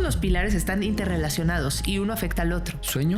los pilares están interrelacionados y uno afecta al otro. Sueño,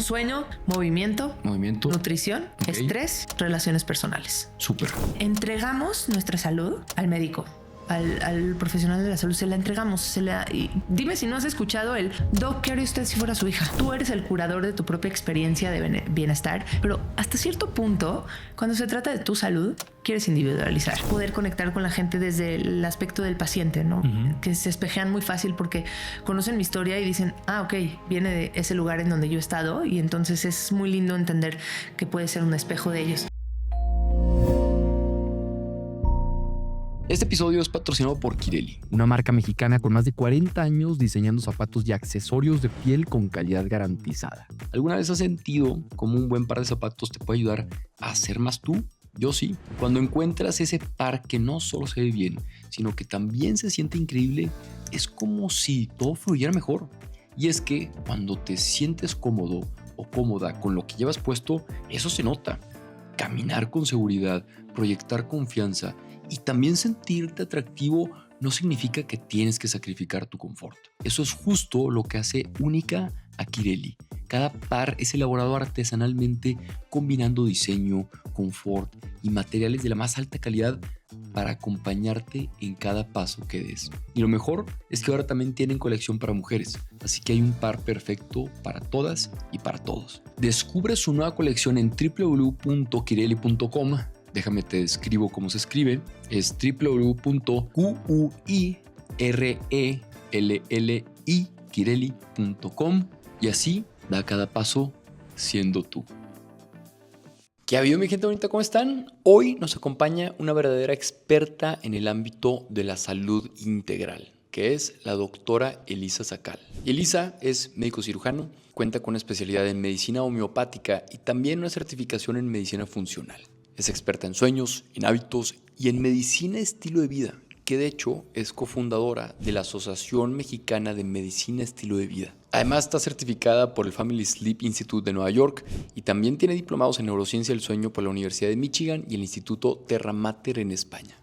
movimiento, nutrición, estrés, relaciones personales. Súper. Entregamos nuestra salud al médico. Al profesional de la salud se la entregamos. Y dime si no has escuchado el Doc, ¿qué haría usted si fuera su hija? Tú eres el curador de tu propia experiencia de bienestar, pero hasta cierto punto, cuando se trata de tu salud, quieres individualizar, poder conectar con la gente desde el aspecto del paciente, ¿no? Que se espejean muy fácil porque conocen mi historia y dicen, ok, viene de ese lugar en donde yo he estado, y entonces es muy lindo entender que puede ser un espejo de ellos. Este episodio es patrocinado por Kirely, una marca mexicana con más de 40 años diseñando zapatos y accesorios de piel con calidad garantizada. ¿Alguna vez has sentido cómo un buen par de zapatos te puede ayudar a ser más tú? Yo sí. Cuando encuentras ese par que no solo se ve bien, sino que también se siente increíble, es como si todo fluyera mejor. Y es que cuando te sientes cómodo o cómoda con lo que llevas puesto, eso se nota. Caminar con seguridad, proyectar confianza y también sentirte atractivo no significa que tienes que sacrificar tu confort. Eso es justo lo que hace única a Kirely. Cada par es elaborado artesanalmente combinando diseño, confort y materiales de la más alta calidad para acompañarte en cada paso que des. Y lo mejor es que ahora también tienen colección para mujeres, así que hay un par perfecto para todas y para todos. Descubre su nueva colección en www.kirely.com. Déjame te describo cómo se escribe. Es www.kirely.com y así da cada paso siendo tú. ¿Qué ha habido, mi gente bonita? ¿Cómo están? Hoy nos acompaña una verdadera experta en el ámbito de la salud integral, que es la doctora Elisa Sacal. Elisa es médico cirujano, cuenta con una especialidad en medicina homeopática y también una certificación en medicina funcional. Es experta en sueños, en hábitos y en medicina estilo de vida, que de hecho es cofundadora de la Asociación Mexicana de Medicina Estilo de Vida. Además está certificada por el Family Sleep Institute de Nueva York y también tiene diplomados en neurociencia del sueño por la Universidad de Michigan y el Instituto Terra Mater en España.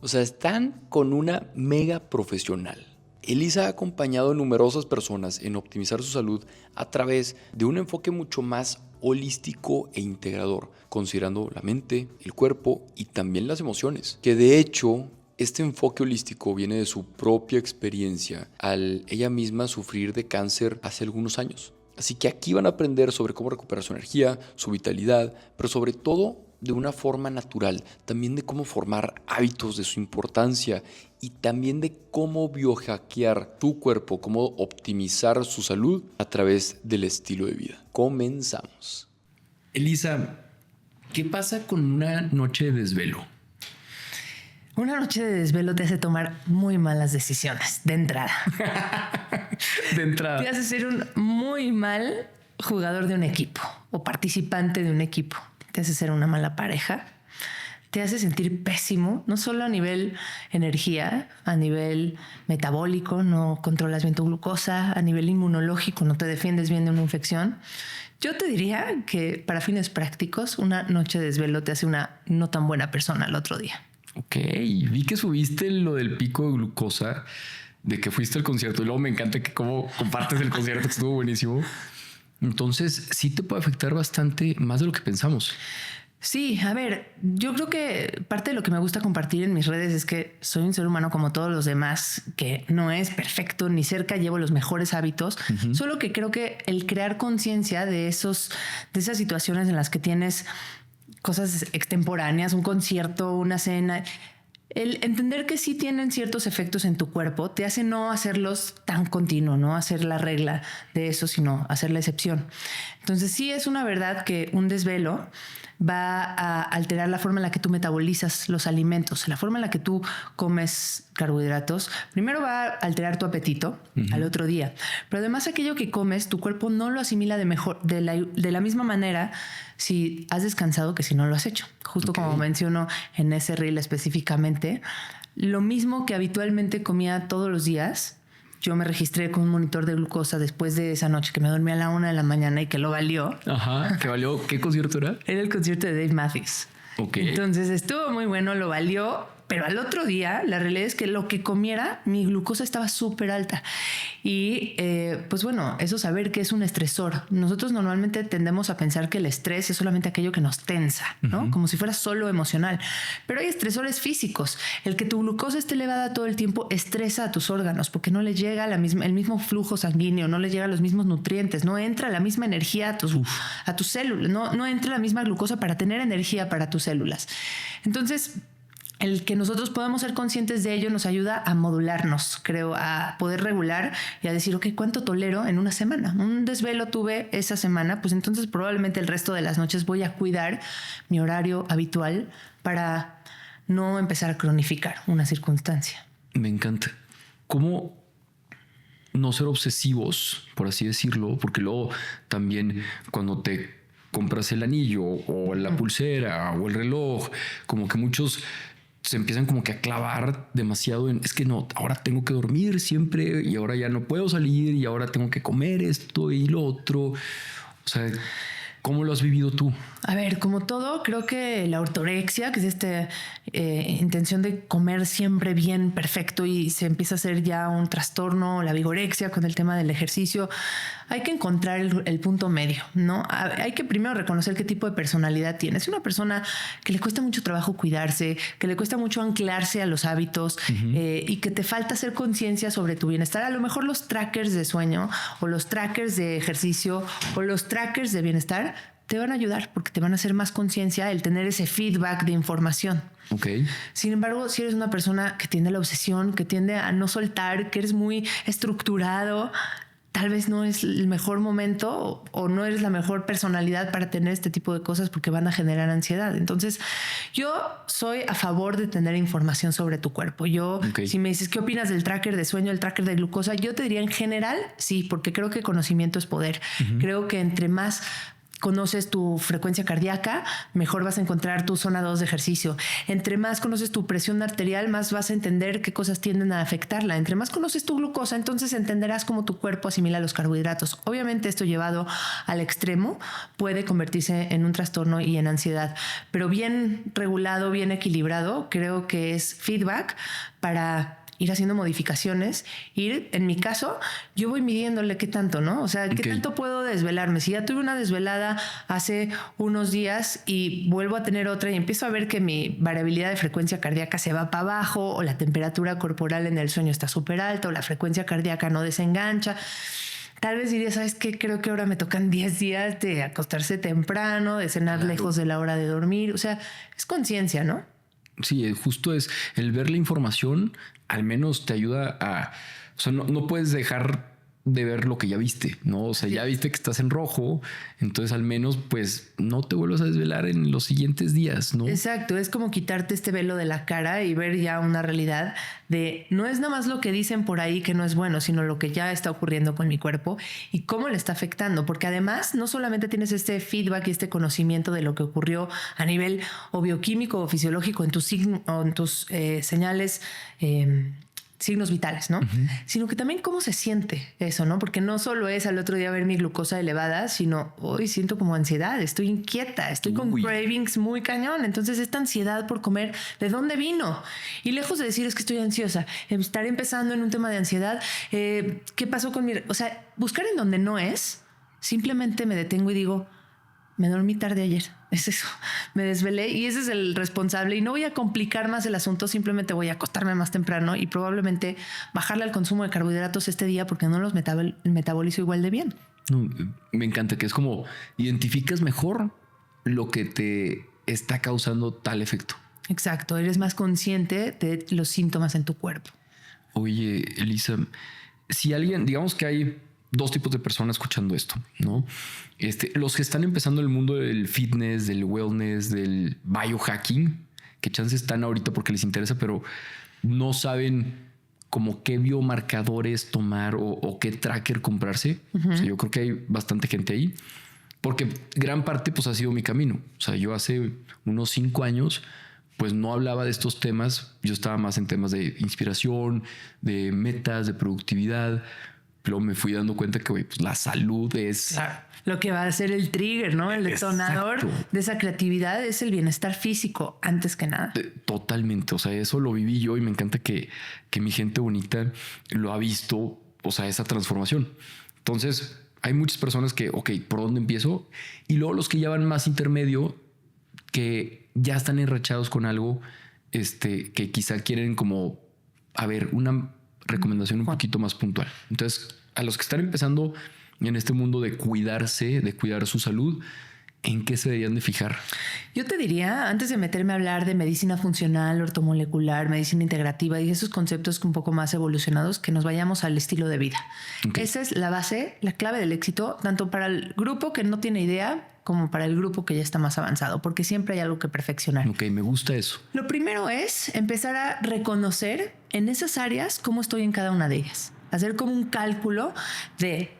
O sea, están con una mega profesional. Elisa ha acompañado a numerosas personas en optimizar su salud a través de un enfoque mucho más holístico e integrador, considerando la mente, el cuerpo y también las emociones. Que de hecho, este enfoque holístico viene de su propia experiencia al ella misma sufrir de cáncer hace algunos años. Así que aquí van a aprender sobre cómo recuperar su energía, su vitalidad, pero sobre todo de una forma natural, también de cómo formar hábitos, de su importancia y también de cómo biohackear tu cuerpo, cómo optimizar su salud a través del estilo de vida. Comenzamos. Elisa, ¿qué pasa con una noche de desvelo? Una noche de desvelo te hace tomar muy malas decisiones de entrada. Te hace ser un muy mal jugador de un equipo o participante de un equipo. Te hace ser una mala pareja, te hace sentir pésimo, no solo a nivel energía, a nivel metabólico, no controlas bien tu glucosa, a nivel inmunológico, no te defiendes bien de una infección. Yo te diría que para fines prácticos, una noche de desvelo te hace una no tan buena persona al otro día. Ok, vi que subiste lo del pico de glucosa, de que fuiste al concierto y luego me encanta que cómo compartes el concierto, que estuvo buenísimo. Entonces, sí te puede afectar bastante más de lo que pensamos. Sí, a ver, yo creo que parte de lo que me gusta compartir en mis redes es que soy un ser humano como todos los demás, que no es perfecto ni cerca llevo los mejores hábitos, solo que creo que el crear conciencia de esas situaciones en las que tienes cosas extemporáneas, un concierto, una cena, el entender que sí tienen ciertos efectos en tu cuerpo te hace no hacerlos tan continuo, no hacer la regla de eso, sino hacer la excepción. Entonces sí es una verdad que un desvelo va a alterar la forma en la que tú metabolizas los alimentos, la forma en la que tú comes carbohidratos. Primero va a alterar tu apetito al otro día, pero además aquello que comes, tu cuerpo no lo asimila de la misma manera si has descansado que si no lo has hecho. Justo como menciono en ese reel específicamente, lo mismo que habitualmente comía todos los días, yo me registré con un monitor de glucosa después de esa noche que me dormí a la 1 de la mañana y que lo valió. Ajá, ¿qué valió? ¿Qué concierto era? Era el concierto de Dave Matthews. Ok. Entonces estuvo muy bueno, lo valió, pero al otro día la realidad es que lo que comiera, mi glucosa estaba súper alta. Y pues bueno, eso saber que es un estresor. Nosotros normalmente tendemos a pensar que el estrés es solamente aquello que nos tensa, ¿no? Como si fuera solo emocional. Pero hay estresores físicos. El que tu glucosa esté elevada todo el tiempo estresa a tus órganos porque no les llega el mismo flujo sanguíneo, no les llegan los mismos nutrientes, no entra la misma energía a tus células, no entra la misma glucosa para tener energía para tus células. Entonces, el que nosotros podamos ser conscientes de ello nos ayuda a modularnos, creo, a poder regular y a decir, ok, ¿cuánto tolero en una semana? Un desvelo tuve esa semana, pues entonces probablemente el resto de las noches voy a cuidar mi horario habitual para no empezar a cronificar una circunstancia. Me encanta. ¿Cómo no ser obsesivos, por así decirlo? Porque luego también cuando te compras el anillo o la pulsera o el reloj, como que muchos se empiezan como que a clavar demasiado en, es que no, ahora tengo que dormir siempre y ahora ya no puedo salir y ahora tengo que comer esto y lo otro. O sea, ¿cómo lo has vivido tú? A ver, como todo, creo que la ortorexia, que es esta intención de comer siempre bien, perfecto, y se empieza a hacer ya un trastorno, la vigorexia con el tema del ejercicio, hay que encontrar el punto medio, ¿no? Hay que primero reconocer qué tipo de personalidad tienes. Es una persona que le cuesta mucho trabajo cuidarse, que le cuesta mucho anclarse a los hábitos y que te falta hacer conciencia sobre tu bienestar. A lo mejor los trackers de sueño o los trackers de ejercicio o los trackers de bienestar te van a ayudar porque te van a hacer más conciencia el tener ese feedback de información. Okay. Sin embargo, si eres una persona que tiende a la obsesión, que tiende a no soltar, que eres muy estructurado, tal vez no es el mejor momento o no eres la mejor personalidad para tener este tipo de cosas porque van a generar ansiedad. Entonces, yo soy a favor de tener información sobre tu cuerpo. Si me dices, ¿qué opinas del tracker de sueño, el tracker de glucosa? Yo te diría en general, sí, porque creo que conocimiento es poder. Creo que entre más conoces tu frecuencia cardíaca, mejor vas a encontrar tu zona 2 de ejercicio. Entre más conoces tu presión arterial, más vas a entender qué cosas tienden a afectarla. Entre más conoces tu glucosa, entonces entenderás cómo tu cuerpo asimila los carbohidratos. Obviamente esto llevado al extremo puede convertirse en un trastorno y en ansiedad, pero bien regulado, bien equilibrado, creo que es feedback para ir haciendo modificaciones, en mi caso, yo voy midiéndole qué tanto, ¿no? O sea, qué tanto puedo desvelarme. Si ya tuve una desvelada hace unos días y vuelvo a tener otra y empiezo a ver que mi variabilidad de frecuencia cardíaca se va para abajo o la temperatura corporal en el sueño está súper alta o la frecuencia cardíaca no desengancha, tal vez diría, ¿sabes qué? Creo que ahora me tocan 10 días de acostarse temprano, de cenar lejos de la hora de dormir. O sea, es conciencia, ¿no? Sí, justo es el ver la información, al menos te ayuda a... O sea, no puedes dejar de ver lo que ya viste, ¿no? O sea, ya viste que estás en rojo, entonces al menos pues no te vuelvas a desvelar en los siguientes días, ¿no? Exacto, es como quitarte este velo de la cara y ver ya una realidad de no es nada más lo que dicen por ahí que no es bueno, sino lo que ya está ocurriendo con mi cuerpo y cómo le está afectando, porque además no solamente tienes este feedback y este conocimiento de lo que ocurrió a nivel o bioquímico o fisiológico en tus señales signos vitales, ¿no? Sino que también cómo se siente eso, ¿no? Porque no solo es al otro día ver mi glucosa elevada, sino hoy siento como ansiedad, estoy inquieta, estoy con cravings muy cañón. Entonces esta ansiedad por comer, ¿de dónde vino? Y lejos de decir es que estoy ansiosa, estar empezando en un tema de ansiedad, ¿qué pasó con mi... O sea, buscar en donde no es, simplemente me detengo y digo, me dormí tarde ayer. Es eso. Me desvelé y ese es el responsable y no voy a complicar más el asunto. Simplemente voy a acostarme más temprano y probablemente bajarle al consumo de carbohidratos este día porque no los metabolizo igual de bien. No, me encanta que es como identificas mejor lo que te está causando tal efecto. Exacto. Eres más consciente de los síntomas en tu cuerpo. Oye, Elisa, si alguien, digamos que hay dos tipos de personas escuchando esto, ¿no? Los que están empezando el mundo del fitness, del wellness, del biohacking, que chances están ahorita porque les interesa, pero no saben como qué biomarcadores tomar o qué tracker comprarse. O sea, yo creo que hay bastante gente ahí, porque gran parte pues ha sido mi camino. O sea, yo hace unos 5 años pues no hablaba de estos temas. Yo estaba más en temas de inspiración, de metas, de productividad. luego me fui dando cuenta que, güey, pues la salud es... Claro. Lo que va a ser el trigger, ¿no? El detonador de esa creatividad es el bienestar físico antes que nada. Totalmente. O sea, eso lo viví yo y me encanta que mi gente bonita lo ha visto, o sea, esa transformación. Entonces, hay muchas personas que, ok, ¿por dónde empiezo? Y luego los que ya van más intermedio, que ya están enrachados con algo, que quizá quieren como, a ver, una recomendación un poquito más puntual. Entonces, a los que están empezando en este mundo de cuidarse, de cuidar su salud, ¿en qué se deberían de fijar? Yo te diría, antes de meterme a hablar de medicina funcional, ortomolecular, medicina integrativa y esos conceptos un poco más evolucionados, que nos vayamos al estilo de vida. Okay. Esa es la base, la clave del éxito, tanto para el grupo que no tiene idea como para el grupo que ya está más avanzado, porque siempre hay algo que perfeccionar. Ok, me gusta eso. Lo primero es empezar a reconocer en esas áreas cómo estoy en cada una de ellas. Hacer como un cálculo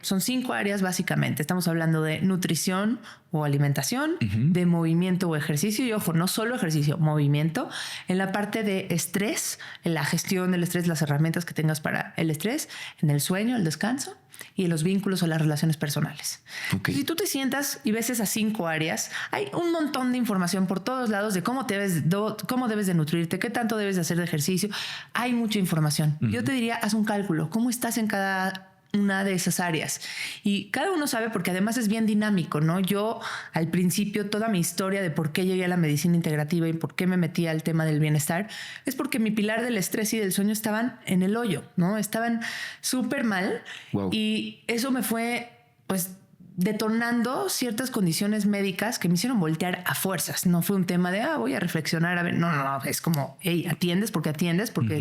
son 5 áreas básicamente. Estamos hablando de nutrición o alimentación, de movimiento o ejercicio. Y ojo, no solo ejercicio, movimiento. En la parte de estrés, en la gestión del estrés, las herramientas que tengas para el estrés, en el sueño, el descanso y en los vínculos o las relaciones personales. Okay. Si tú te sientas y ves esas 5 áreas, hay un montón de información por todos lados de cómo debes de nutrirte, qué tanto debes de hacer de ejercicio. Hay mucha información. Yo te diría, haz un cálculo. ¿Cómo estás en cada una de esas áreas? Y cada uno sabe, porque además es bien dinámico, ¿no? Yo al principio, toda mi historia de por qué llegué a la medicina integrativa y por qué me metí al tema del bienestar es porque mi pilar del estrés y del sueño estaban en el hoyo, ¿no? Estaban súper mal. Wow. Y eso me fue, pues, detonando ciertas condiciones médicas que me hicieron voltear a fuerzas. No fue un tema de, voy a reflexionar, a ver, no, es como, hey, atiendes porque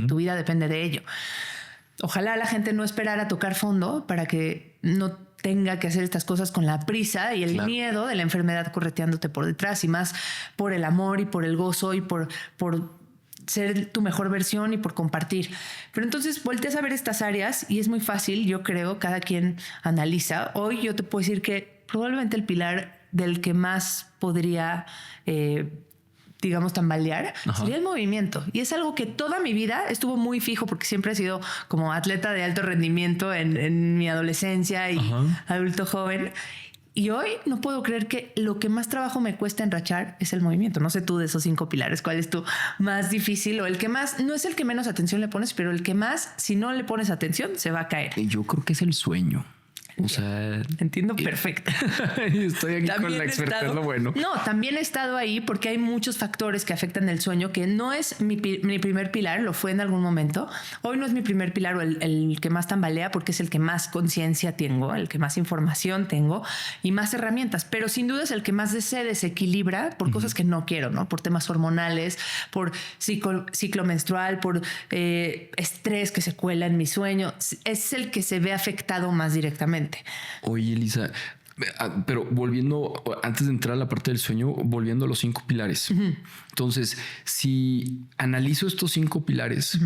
tu vida depende de ello. Ojalá la gente no esperara tocar fondo para que no tenga que hacer estas cosas con la prisa y el miedo de la enfermedad correteándote por detrás, y más por el amor y por el gozo y por ser tu mejor versión y por compartir. Pero entonces volteas a ver estas áreas y es muy fácil, yo creo, cada quien analiza. Hoy yo te puedo decir que probablemente el pilar del que más podría digamos, tambalear, sería el movimiento. Y es algo que toda mi vida estuvo muy fijo, porque siempre he sido como atleta de alto rendimiento en mi adolescencia y adulto joven. Y hoy no puedo creer que lo que más trabajo me cuesta enrachar es el movimiento. No sé tú, de esos 5 pilares, ¿cuál es tu más difícil o el que más? No es el que menos atención le pones, pero el que más, si no le pones atención, se va a caer. Yo creo que es el sueño. O sea, entiendo perfecto. Estoy aquí también con la experta, lo bueno. No, también he estado ahí porque hay muchos factores que afectan el sueño, que no es mi primer pilar, lo fue en algún momento. Hoy no es mi primer pilar o el que más tambalea, porque es el que más conciencia tengo, el que más información tengo y más herramientas, pero sin duda es el que más se desequilibra por cosas que no quiero, ¿no? Por temas hormonales, por ciclo menstrual, por estrés que se cuela en mi sueño. Es el que se ve afectado más directamente. Oye, Elisa, pero volviendo, antes de entrar a la parte del sueño, volviendo a los 5 pilares. Entonces, si analizo estos 5 pilares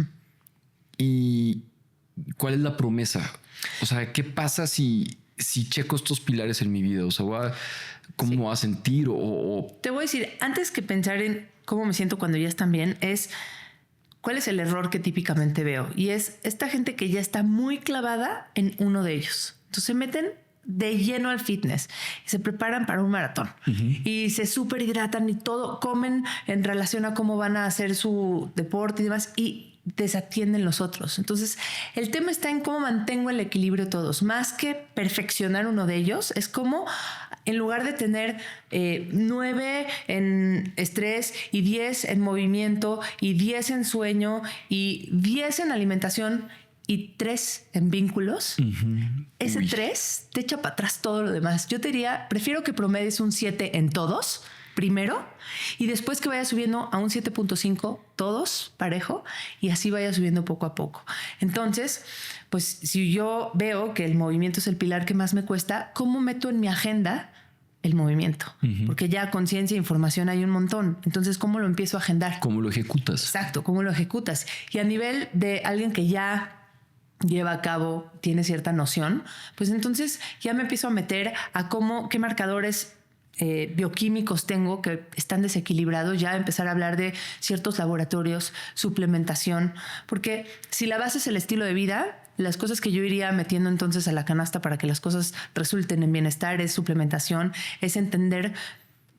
y cuál es la promesa, o sea, ¿qué pasa si checo estos pilares en mi vida? O sea, ¿cómo me voy a sentir? Te voy a decir, antes que pensar en cómo me siento cuando ya están bien, ¿cuál es el error que típicamente veo? Y es esta gente que ya está muy clavada en uno de ellos. Entonces se meten de lleno al fitness y se preparan para un maratón y se súper hidratan y todo, comen en relación a cómo van a hacer su deporte y demás, y desatienden los otros. Entonces el tema está en cómo mantengo el equilibrio todos, más que perfeccionar uno de ellos. Es como, en lugar de tener 9 en estrés y 10 en movimiento y 10 en sueño y 10 en alimentación y 3 en vínculos, ese 3 te echa para atrás todo lo demás. Yo te diría, prefiero que promedies un 7 en todos primero y después que vaya subiendo a un 7.5 todos parejo, y así vaya subiendo poco a poco. Entonces, pues si yo veo que el movimiento es el pilar que más me cuesta, ¿cómo meto en mi agenda el movimiento? Porque ya conciencia e información hay un montón. Entonces, ¿cómo lo empiezo a agendar? ¿Cómo lo ejecutas? Exacto, ¿cómo lo ejecutas? Y a nivel de alguien que ya lleva a cabo, tiene cierta noción, pues entonces ya me empiezo a meter a qué marcadores bioquímicos tengo que están desequilibrados, ya empezar a hablar de ciertos laboratorios, suplementación, porque si la base es el estilo de vida, las cosas que yo iría metiendo entonces a la canasta para que las cosas resulten en bienestar es suplementación, es entender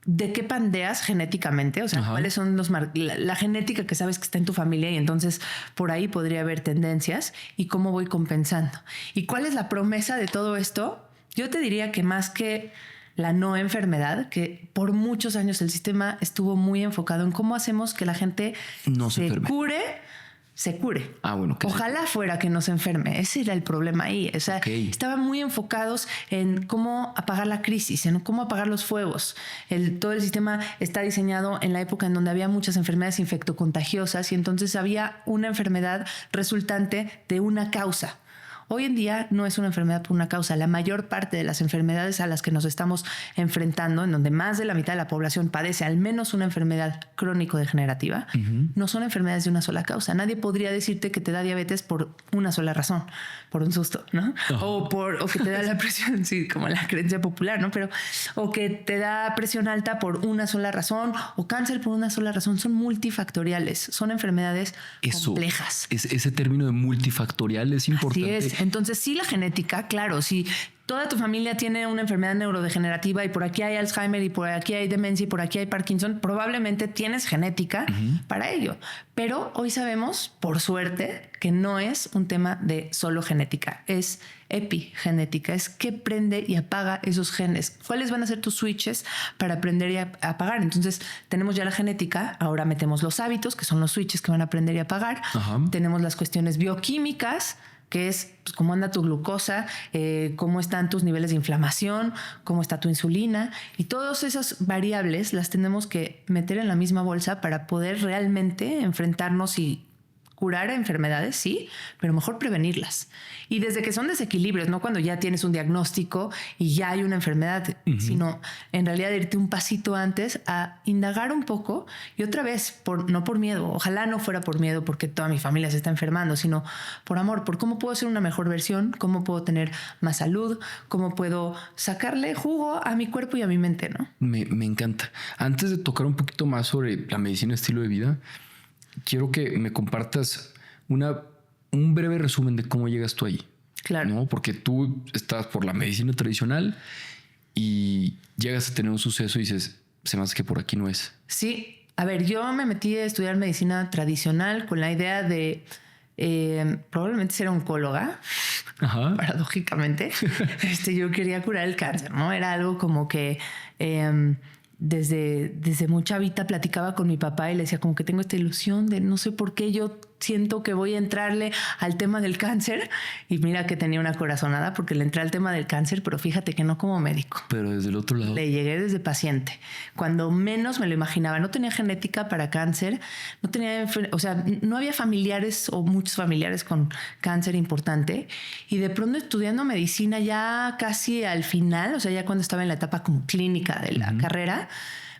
de qué pandeas genéticamente, o sea, cuáles son la genética que sabes que está en tu familia y entonces por ahí podría haber tendencias y cómo voy compensando. ¿Y cuál es la promesa de todo esto? Yo te diría que más que la no enfermedad, que por muchos años el sistema estuvo muy enfocado en cómo hacemos que la gente no se cure. Bueno, ojalá fuera que no se enferme. Ese era el problema ahí. O sea, estaban muy enfocados en cómo apagar la crisis, en cómo apagar los fuegos. Todo el sistema está diseñado en la época en donde había muchas enfermedades infectocontagiosas y entonces había una enfermedad resultante de una causa. Hoy en día no es una enfermedad por una causa. La mayor parte de las enfermedades a las que nos estamos enfrentando, en donde más de la mitad de la población padece al menos una enfermedad crónico-degenerativa, no son enfermedades de una sola causa. Nadie podría decirte que te da diabetes por una sola razón, por un susto, ¿no? O que te da la presión, sí, como la creencia popular, ¿no? O que te da presión alta por una sola razón o cáncer por una sola razón. Son multifactoriales, son enfermedades complejas. Ese término de multifactorial es importante. Así es. Entonces, sí, la genética, claro, si toda tu familia tiene una enfermedad neurodegenerativa y por aquí hay Alzheimer y por aquí hay demencia y por aquí hay Parkinson, probablemente tienes genética para ello. Pero hoy sabemos, por suerte, que no es un tema de solo genética, es epigenética, es qué prende y apaga esos genes. ¿Cuáles van a ser tus switches para prender y apagar? Entonces, tenemos ya la genética, ahora metemos los hábitos, que son los switches que van a prender y apagar. Tenemos las cuestiones bioquímicas, que es pues, cómo anda tu glucosa, cómo están tus niveles de inflamación, cómo está tu insulina. Y todas esas variables las tenemos que meter en la misma bolsa para poder realmente enfrentarnos y curar enfermedades, sí, pero mejor prevenirlas. Y desde que son desequilibrios, no cuando ya tienes un diagnóstico y ya hay una enfermedad, sino en realidad irte un pasito antes a indagar un poco y otra vez, no por miedo, ojalá no fuera por miedo porque toda mi familia se está enfermando, sino por amor, por cómo puedo ser una mejor versión, cómo puedo tener más salud, cómo puedo sacarle jugo a mi cuerpo y a mi mente, ¿no? Me encanta. Antes de tocar un poquito más sobre la medicina estilo de vida, quiero que me compartas un breve resumen de cómo llegas tú ahí. Claro. ¿No? Porque tú estás por la medicina tradicional y llegas a tener un suceso y dices, se me hace que por aquí no es. Sí. A ver, yo me metí a estudiar medicina tradicional con la idea de probablemente ser oncóloga. Paradójicamente. Yo quería curar el cáncer, ¿no? Era algo como que... Desde muy chavita platicaba con mi papá y le decía como que tengo esta ilusión de no sé por qué yo siento que voy a entrarle al tema del cáncer y mira que tenía una corazonada porque le entré al tema del cáncer, pero fíjate que no como médico. Pero desde el otro lado. Le llegué desde paciente. Cuando menos me lo imaginaba, no tenía genética para cáncer, no había familiares o muchos familiares con cáncer importante y de pronto estudiando medicina ya casi al final, o sea, ya cuando estaba en la etapa como clínica de la carrera,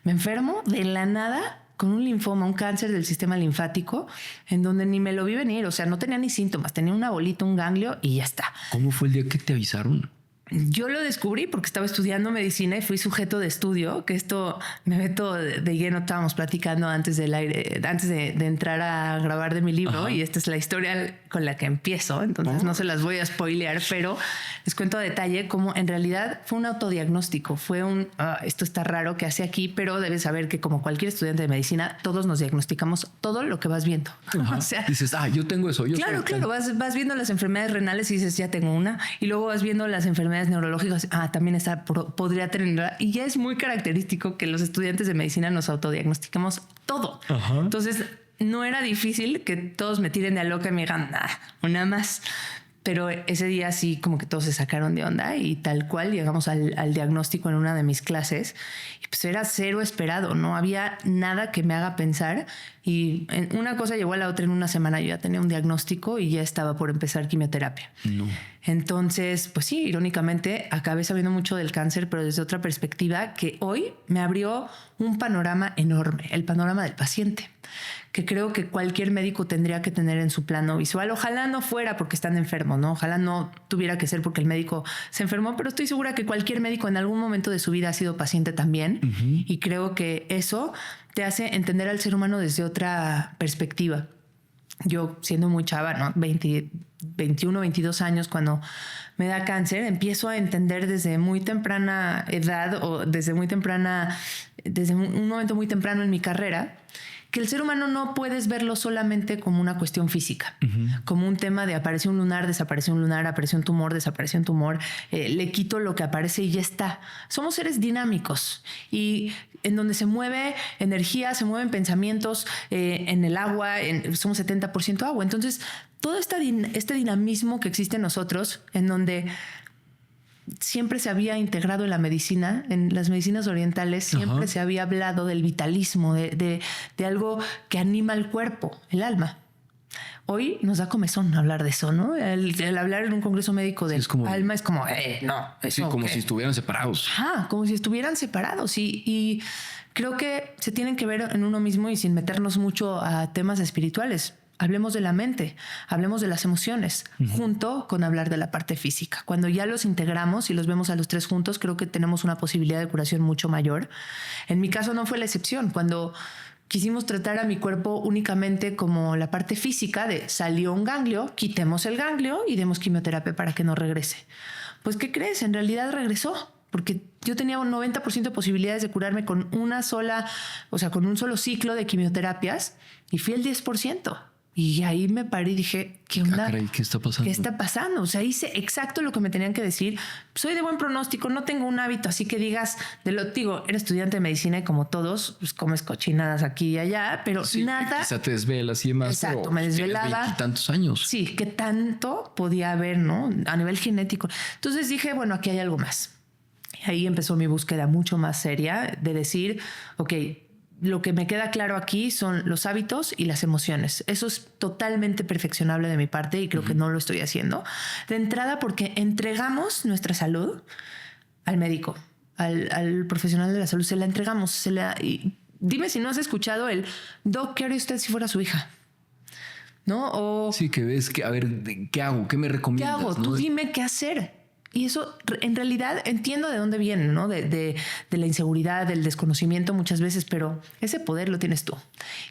me enfermo de la nada con un linfoma, un cáncer del sistema linfático, en donde ni me lo vi venir. O sea, no tenía ni síntomas, tenía una bolita, un ganglio y ya está. ¿Cómo fue el día que te avisaron? Yo lo descubrí porque estaba estudiando medicina y fui sujeto de estudio, que esto me meto de lleno, estábamos platicando antes del aire, antes de entrar a grabar de mi libro. Y esta es la historia con la que empiezo, entonces no se las voy a spoilear, pero les cuento a detalle cómo en realidad fue un autodiagnóstico, fue esto está raro que hace aquí, pero debes saber que como cualquier estudiante de medicina, todos nos diagnosticamos todo lo que vas viendo. O sea, dices, yo tengo eso. Claro, vas viendo las enfermedades renales y dices, ya tengo una, y luego vas viendo las enfermedades neurológicas, también podría tener, y ya es muy característico que los estudiantes de medicina nos autodiagnosticamos todo. Entonces no era difícil que todos me tiren de a loca y me digan, una más. Pero ese día sí como que todos se sacaron de onda y tal cual llegamos al diagnóstico en una de mis clases y pues era cero esperado, no había nada que me haga pensar y una cosa llevó a la otra. En una semana yo ya tenía un diagnóstico y ya estaba por empezar quimioterapia. No. Entonces, pues sí, irónicamente acabé sabiendo mucho del cáncer, pero desde otra perspectiva que hoy me abrió un panorama enorme, el panorama del paciente, que creo que cualquier médico tendría que tener en su plano visual. Ojalá no fuera porque están enfermos, ¿no? Ojalá no tuviera que ser porque el médico se enfermó, pero estoy segura que cualquier médico en algún momento de su vida ha sido paciente también. Y creo que eso te hace entender al ser humano desde otra perspectiva. yo siendo muy chava, ¿no? 21, 22 años, cuando me da cáncer, empiezo a entender desde muy temprana edad o desde un momento muy temprano en mi carrera, que el ser humano no puedes verlo solamente como una cuestión física, como un tema de apareció un lunar, desapareció un lunar, apareció un tumor, desapareció un tumor, le quito lo que aparece y ya está. Somos seres dinámicos y en donde se mueve energía, se mueven pensamientos, en el agua, somos 70% agua. Entonces, todo este dinamismo que existe en nosotros, en donde siempre se había integrado en la medicina, en las medicinas orientales, siempre se había hablado del vitalismo, de algo que anima el cuerpo, el alma. Hoy nos da comezón hablar de eso, ¿no? El hablar en un congreso médico del alma es como, no. Eso, sí, como si estuvieran separados. Como si estuvieran separados. Y creo que se tienen que ver en uno mismo y sin meternos mucho a temas espirituales. Hablemos de la mente, hablemos de las emociones, junto con hablar de la parte física. Cuando ya los integramos y los vemos a los tres juntos, creo que tenemos una posibilidad de curación mucho mayor. En mi caso no fue la excepción. Cuando quisimos tratar a mi cuerpo únicamente como la parte física de salió un ganglio, quitemos el ganglio y demos quimioterapia para que no regrese. Pues, ¿qué crees? En realidad regresó. Porque yo tenía un 90% de posibilidades de curarme con con un solo ciclo de quimioterapias y fui el 10%. Y ahí me paré y dije, ¿qué onda? Caray, ¿qué está pasando? ¿Qué está pasando? O sea, hice exacto lo que me tenían que decir. Soy de buen pronóstico, no tengo un hábito, así que digas, eres estudiante de medicina y como todos, pues comes cochinadas aquí y allá, pero nada. Quizá te desvelas y demás. Exacto, me desvelaba. 20 y tantos años. Sí, ¿qué tanto podía haber, no? A nivel genético. Entonces dije, bueno, aquí hay algo más. Y ahí empezó mi búsqueda mucho más seria de decir, ok, lo que me queda claro aquí son los hábitos y las emociones. Eso es totalmente perfeccionable de mi parte y creo que no lo estoy haciendo. De entrada, porque entregamos nuestra salud al médico, al profesional de la salud. Se la entregamos. Y dime si no has escuchado Doc, ¿qué haría usted si fuera su hija? ¿No? Sí, que ves que, a ver, ¿qué hago? ¿Qué me recomiendas? ¿Qué hago? ¿No? Tú dime qué hacer. Y eso en realidad entiendo de dónde viene, ¿no? De la inseguridad, del desconocimiento muchas veces, pero ese poder lo tienes tú.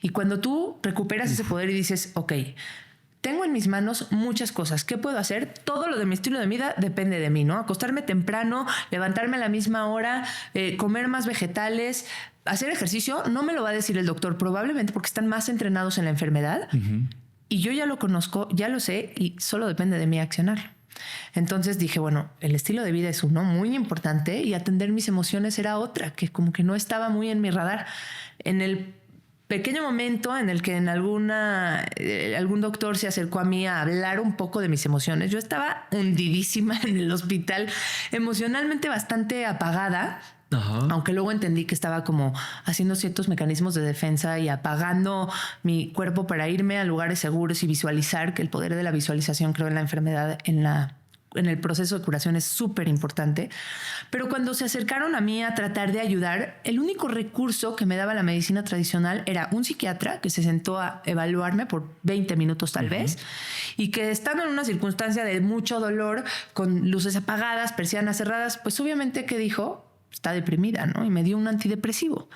Y cuando tú recuperas ese poder y dices, ok, tengo en mis manos muchas cosas, ¿qué puedo hacer? Todo lo de mi estilo de vida depende de mí, ¿no? Acostarme temprano, levantarme a la misma hora, comer más vegetales, hacer ejercicio, no me lo va a decir el doctor, probablemente porque están más entrenados en la enfermedad. Y yo ya lo conozco, ya lo sé y solo depende de mí accionar. Entonces dije, bueno, el estilo de vida es uno muy importante y atender mis emociones era otra, que como que no estaba muy en mi radar. En el pequeño momento en el que algún doctor se acercó a mí a hablar un poco de mis emociones, yo estaba hundidísima en el hospital, emocionalmente bastante apagada. Aunque luego entendí que estaba como haciendo ciertos mecanismos de defensa y apagando mi cuerpo para irme a lugares seguros y visualizar, que el poder de la visualización, creo, en la enfermedad, en el proceso de curación es súper importante. Pero cuando se acercaron a mí a tratar de ayudar, el único recurso que me daba la medicina tradicional era un psiquiatra que se sentó a evaluarme por 20 minutos tal vez, y que estando en una circunstancia de mucho dolor, con luces apagadas, persianas cerradas, pues obviamente que dijo, está deprimida, ¿no? Y me dio un antidepresivo.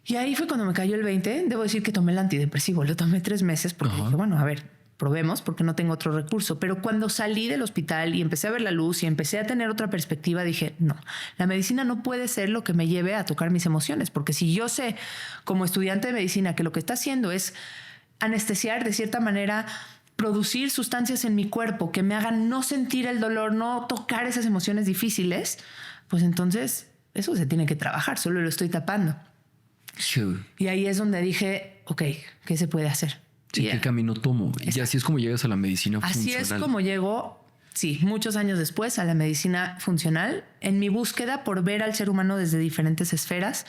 Y ahí fue cuando me cayó el 20. Debo decir que tomé el antidepresivo. Lo tomé 3 meses porque dije, bueno, a ver, probemos porque no tengo otro recurso. Pero cuando salí del hospital y empecé a ver la luz y empecé a tener otra perspectiva, dije, no, la medicina no puede ser lo que me lleve a tocar mis emociones. Porque si yo sé, como estudiante de medicina, que lo que está haciendo es anestesiar de cierta manera, producir sustancias en mi cuerpo que me hagan no sentir el dolor, no tocar esas emociones difíciles, pues entonces eso se tiene que trabajar, solo lo estoy tapando. Y ahí es donde dije, ok, ¿qué se puede hacer? Sí, ¿qué camino tomo? Y así es como llegas a la medicina funcional. Así es como llego, sí, muchos años después a la medicina funcional, en mi búsqueda por ver al ser humano desde diferentes esferas,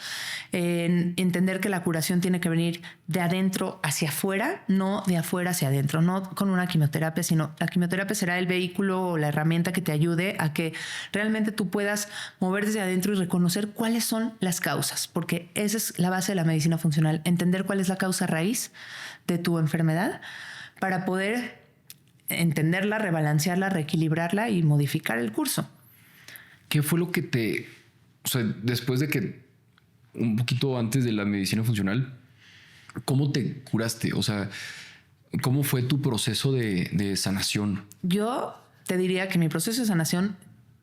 en entender que la curación tiene que venir de adentro hacia afuera, no de afuera hacia adentro, no con una quimioterapia, sino la quimioterapia será el vehículo o la herramienta que te ayude a que realmente tú puedas mover desde adentro y reconocer cuáles son las causas, porque esa es la base de la medicina funcional, entender cuál es la causa raíz de tu enfermedad para poder entenderla, rebalancearla, reequilibrarla y modificar el curso. ¿Qué fue lo que o sea, después de que un poquito antes de la medicina funcional, cómo te curaste? O sea, ¿Cómo fue tu proceso de sanación? Yo te diría que mi proceso de sanación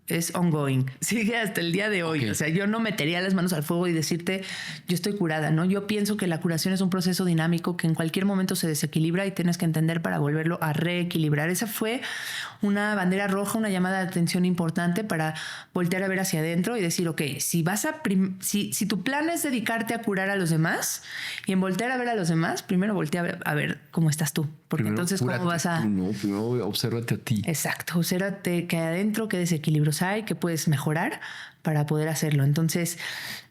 es ongoing, sigue hasta el día de hoy. Okay. O sea, yo no metería las manos al fuego y decirte yo estoy curada, ¿no? Yo pienso que la curación es un proceso dinámico que en cualquier momento se desequilibra y tienes que entender para volverlo a reequilibrar. Esa fue una bandera roja, una llamada de atención importante para voltear a ver hacia adentro y decir, ok, si vas a si tu plan es dedicarte a curar a los demás y en voltear a ver a los demás, primero voltea a ver cómo estás tú. Porque Primero, entonces, ¿cómo vas a...? Primero obsérvate a ti. Exacto, obsérvate que adentro, qué desequilibrios hay, que puedes mejorar para poder hacerlo. Entonces,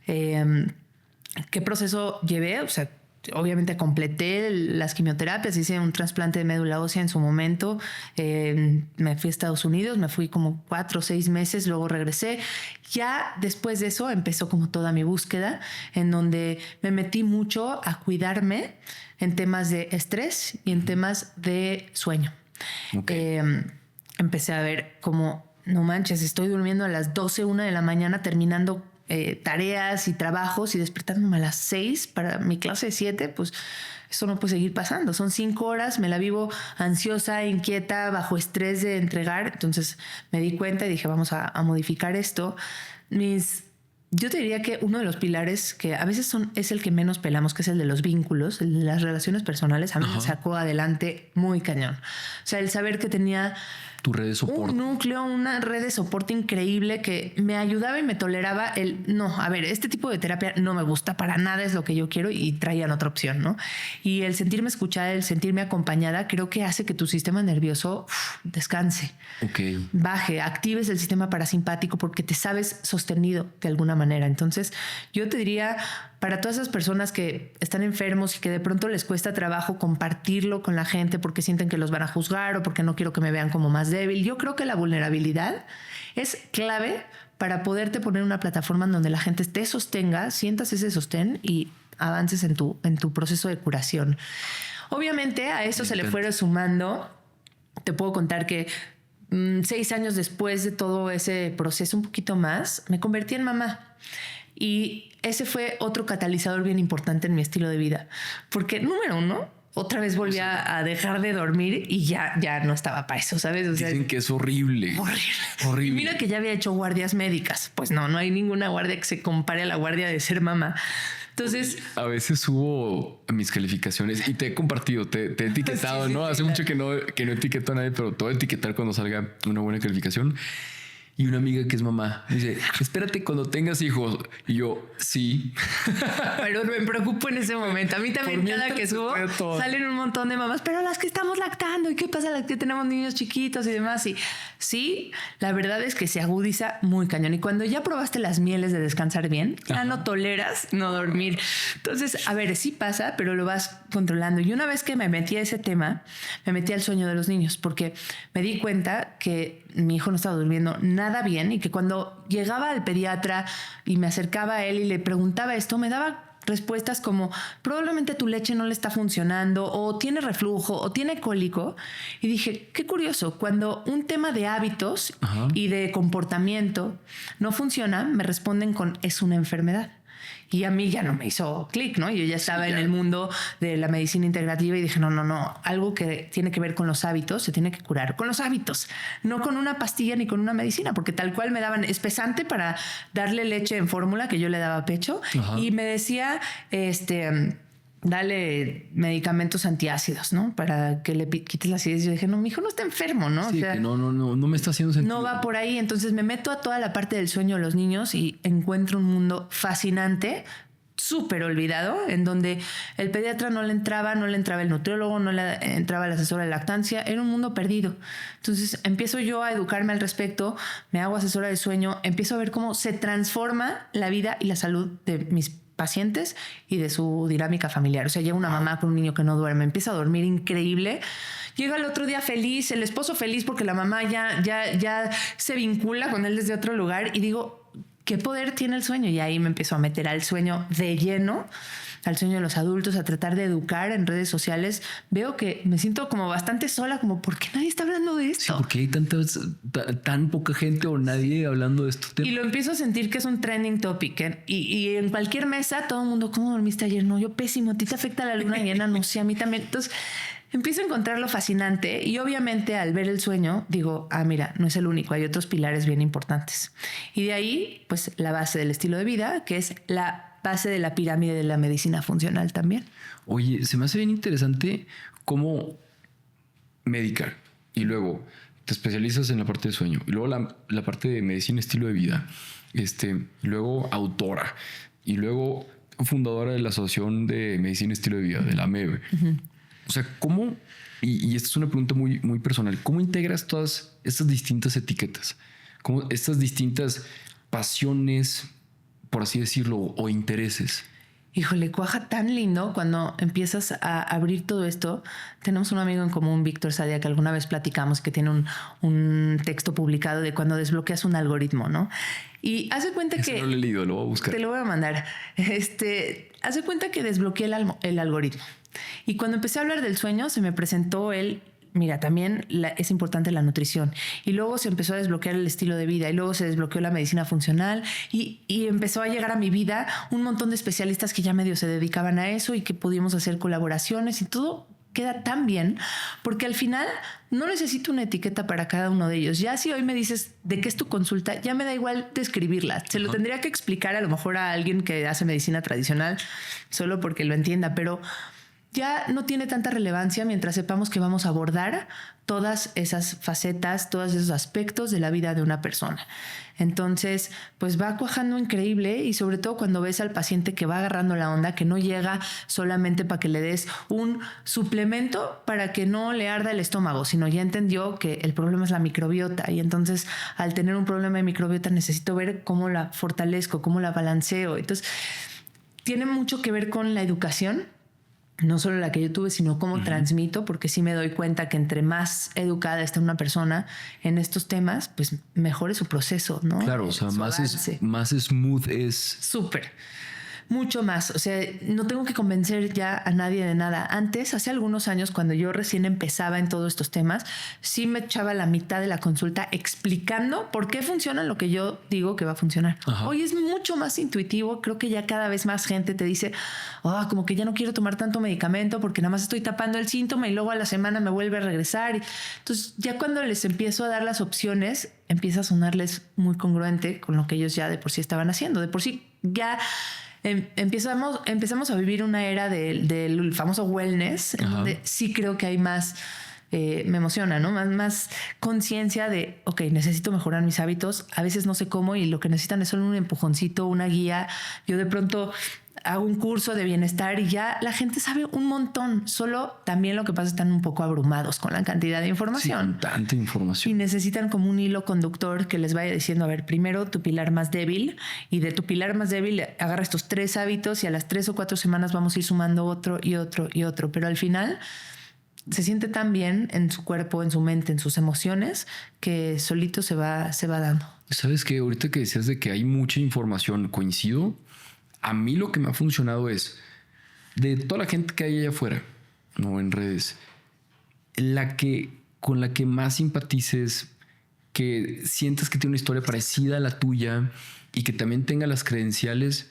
¿qué proceso llevé? O sea, obviamente completé las quimioterapias, hice un trasplante de médula ósea en su momento, me fui a Estados Unidos, me fui como 4 o 6 meses, luego regresé. Ya después de eso empezó como toda mi búsqueda, en donde me metí mucho a cuidarme en temas de estrés y en temas de sueño. Okay. Empecé a ver como, no manches, estoy durmiendo a las 12, 1 de la mañana terminando tareas y trabajos y despertándome a las 6 para mi clase de 7, pues eso no puede seguir pasando. Son 5 horas, me la vivo ansiosa, inquieta, bajo estrés de entregar. Entonces me di cuenta y dije, vamos a modificar esto. Yo te diría que uno de los pilares que a veces es el que menos pelamos, que es el de los vínculos, el de las relaciones personales, a mí me sacó adelante muy cañón. O sea, el saber que tenía tu red de soporte, un núcleo, una red de soporte increíble que me ayudaba y me toleraba este tipo de terapia no me gusta para nada, es lo que yo quiero, y traían otra opción, ¿no? Y el sentirme escuchada, el sentirme acompañada, creo que hace que tu sistema nervioso descanse, baje, actives el sistema parasimpático porque te sabes sostenido de alguna manera. Entonces, yo te diría, para todas esas personas que están enfermos y que de pronto les cuesta trabajo compartirlo con la gente porque sienten que los van a juzgar o porque no quiero que me vean como más débil, yo creo que la vulnerabilidad es clave para poderte poner una plataforma en donde la gente te sostenga, sientas ese sostén y avances en tu proceso de curación. Obviamente a eso se le fueron sumando, te puedo contar que 6 años después de todo ese proceso, un poquito más, me convertí en mamá. Y ese fue otro catalizador bien importante en mi estilo de vida. Porque, número 1, otra vez volví a dejar de dormir y ya no estaba para eso, ¿sabes? O sea, dicen que es horrible. Horrible. Y mira que ya había hecho guardias médicas. Pues no hay ninguna guardia que se compare a la guardia de ser mamá. Entonces, a veces subo mis calificaciones y te he compartido, te he etiquetado, sí, ¿no? Hace mucho que no etiqueto a nadie, pero te voy a etiquetar cuando salga una buena calificación. Y una amiga que es mamá dice, espérate cuando tengas hijos. Y yo, sí. Pero me preocupo en ese momento. A mí también cada que subo salen un montón de mamás, pero las que estamos lactando, ¿y qué pasa las que tenemos niños chiquitos y demás? Y sí, la verdad es que se agudiza muy cañón. Y cuando ya probaste las mieles de descansar bien, ya no toleras no dormir. Entonces, a ver, sí pasa, pero lo vas controlando. Y una vez que me metí a ese tema, me metí al sueño de los niños, porque me di cuenta que mi hijo no estaba durmiendo nada bien y que cuando llegaba al pediatra y me acercaba a él y le preguntaba esto, me daba respuestas como probablemente tu leche no le está funcionando o tiene reflujo o tiene cólico. Y dije, qué curioso, cuando un tema de hábitos y de comportamiento no funciona, me responden con es una enfermedad. Y a mí ya no me hizo clic, ¿no? Yo ya estaba en el mundo de la medicina integrativa y dije, no, algo que tiene que ver con los hábitos se tiene que curar con los hábitos, no con una pastilla ni con una medicina, porque tal cual me daban espesante para darle leche en fórmula que yo le daba pecho y me decía, dale medicamentos antiácidos, ¿no? Para que le quites la acidez. Yo dije, no, mi hijo no está enfermo, ¿no? Sí, o sea, que no me está haciendo sentido. No va por ahí. Entonces me meto a toda la parte del sueño de los niños y encuentro un mundo fascinante, súper olvidado, en donde el pediatra no le entraba el nutriólogo, no le entraba el asesor de lactancia. Era un mundo perdido. Entonces empiezo yo a educarme al respecto, me hago asesora de sueño, empiezo a ver cómo se transforma la vida y la salud de mis pacientes y de su dinámica familiar. O sea, llega una mamá con un niño que no duerme, empieza a dormir increíble, llega el otro día feliz, el esposo feliz porque la mamá ya se vincula con él desde otro lugar y digo, ¿qué poder tiene el sueño? Y ahí me empiezo a meter al sueño de lleno, al sueño de los adultos, a tratar de educar en redes sociales. Veo que me siento como bastante sola, como ¿por qué nadie está hablando de esto? Sí, porque hay tan poca gente o nadie hablando de esto. Y lo empiezo a sentir que es un trending topic, ¿eh? Y en cualquier mesa todo el mundo, ¿cómo dormiste ayer? No, yo pésimo. ¿A ti te afecta la luna llena? No sé, a mí también. Entonces empiezo a encontrarlo fascinante y obviamente al ver el sueño digo, mira, no es el único, hay otros pilares bien importantes. Y de ahí, pues la base del estilo de vida, que es la base de la pirámide de la medicina funcional también. Oye, se me hace bien interesante cómo médica y luego te especializas en la parte de sueño y luego la parte de medicina estilo de vida, y luego autora y luego fundadora de la Asociación de Medicina Estilo de Vida, de la AMEB. O sea, ¿cómo? Y esta es una pregunta muy, muy personal. ¿Cómo integras todas estas distintas etiquetas? ¿Cómo estas distintas pasiones, por así decirlo, o intereses? Híjole, cuaja tan lindo cuando empiezas a abrir todo esto. Tenemos un amigo en común, Víctor Sadia, que alguna vez platicamos, que tiene un texto publicado de cuando desbloqueas un algoritmo, ¿no? Y hace cuenta que... No lo he leído, lo voy a buscar. Te lo voy a mandar. Hace cuenta que desbloqueé el algoritmo. Y cuando empecé a hablar del sueño, se me presentó mira, también es importante la nutrición. Y luego se empezó a desbloquear el estilo de vida y luego se desbloqueó la medicina funcional y empezó a llegar a mi vida un montón de especialistas que ya medio se dedicaban a eso y que pudimos hacer colaboraciones y todo queda tan bien porque al final no necesito una etiqueta para cada uno de ellos. Ya si hoy me dices de qué es tu consulta, ya me da igual describirla. Se lo tendría que explicar a lo mejor a alguien que hace medicina tradicional solo porque lo entienda, pero ya no tiene tanta relevancia mientras sepamos que vamos a abordar todas esas facetas, todos esos aspectos de la vida de una persona. Entonces, pues va cuajando increíble y sobre todo cuando ves al paciente que va agarrando la onda, que no llega solamente para que le des un suplemento para que no le arda el estómago, sino ya entendió que el problema es la microbiota y entonces al tener un problema de microbiota necesito ver cómo la fortalezco, cómo la balanceo. Entonces, tiene mucho que ver con la educación. No solo la que yo tuve, sino cómo transmito, porque sí me doy cuenta que entre más educada está una persona en estos temas, pues mejor es su proceso, ¿no? Claro, o sea, más smooth es... Súper. Mucho más. O sea, no tengo que convencer ya a nadie de nada. Antes, hace algunos años, cuando yo recién empezaba en todos estos temas, sí me echaba la mitad de la consulta explicando por qué funciona lo que yo digo que va a funcionar. Ajá. Hoy es mucho más intuitivo. Creo que ya cada vez más gente te dice, como que ya no quiero tomar tanto medicamento porque nada más estoy tapando el síntoma y luego a la semana me vuelve a regresar. Entonces, ya cuando les empiezo a dar las opciones, empieza a sonarles muy congruente con lo que ellos ya de por sí estaban haciendo. De por sí ya... Empezamos a vivir una era del famoso wellness, en donde sí creo que hay más, me emociona, ¿no? Más conciencia de, necesito mejorar mis hábitos. A veces no sé cómo y lo que necesitan es solo un empujoncito, una guía. Yo de pronto hago un curso de bienestar y ya la gente sabe un montón. Solo también lo que pasa es que están un poco abrumados con la cantidad de información. Sí, con tanta información. Y necesitan como un hilo conductor que les vaya diciendo, a ver, primero tu pilar más débil y de tu pilar más débil agarra estos 3 hábitos y a las 3 o 4 semanas vamos a ir sumando otro y otro y otro. Pero al final se siente tan bien en su cuerpo, en su mente, en sus emociones que solito se va dando. ¿Sabes qué? Ahorita que decías de que hay mucha información, coincido. A mí lo que me ha funcionado es, de toda la gente que hay allá afuera, no en redes, con la que más simpatices, que sientas que tiene una historia parecida a la tuya y que también tenga las credenciales,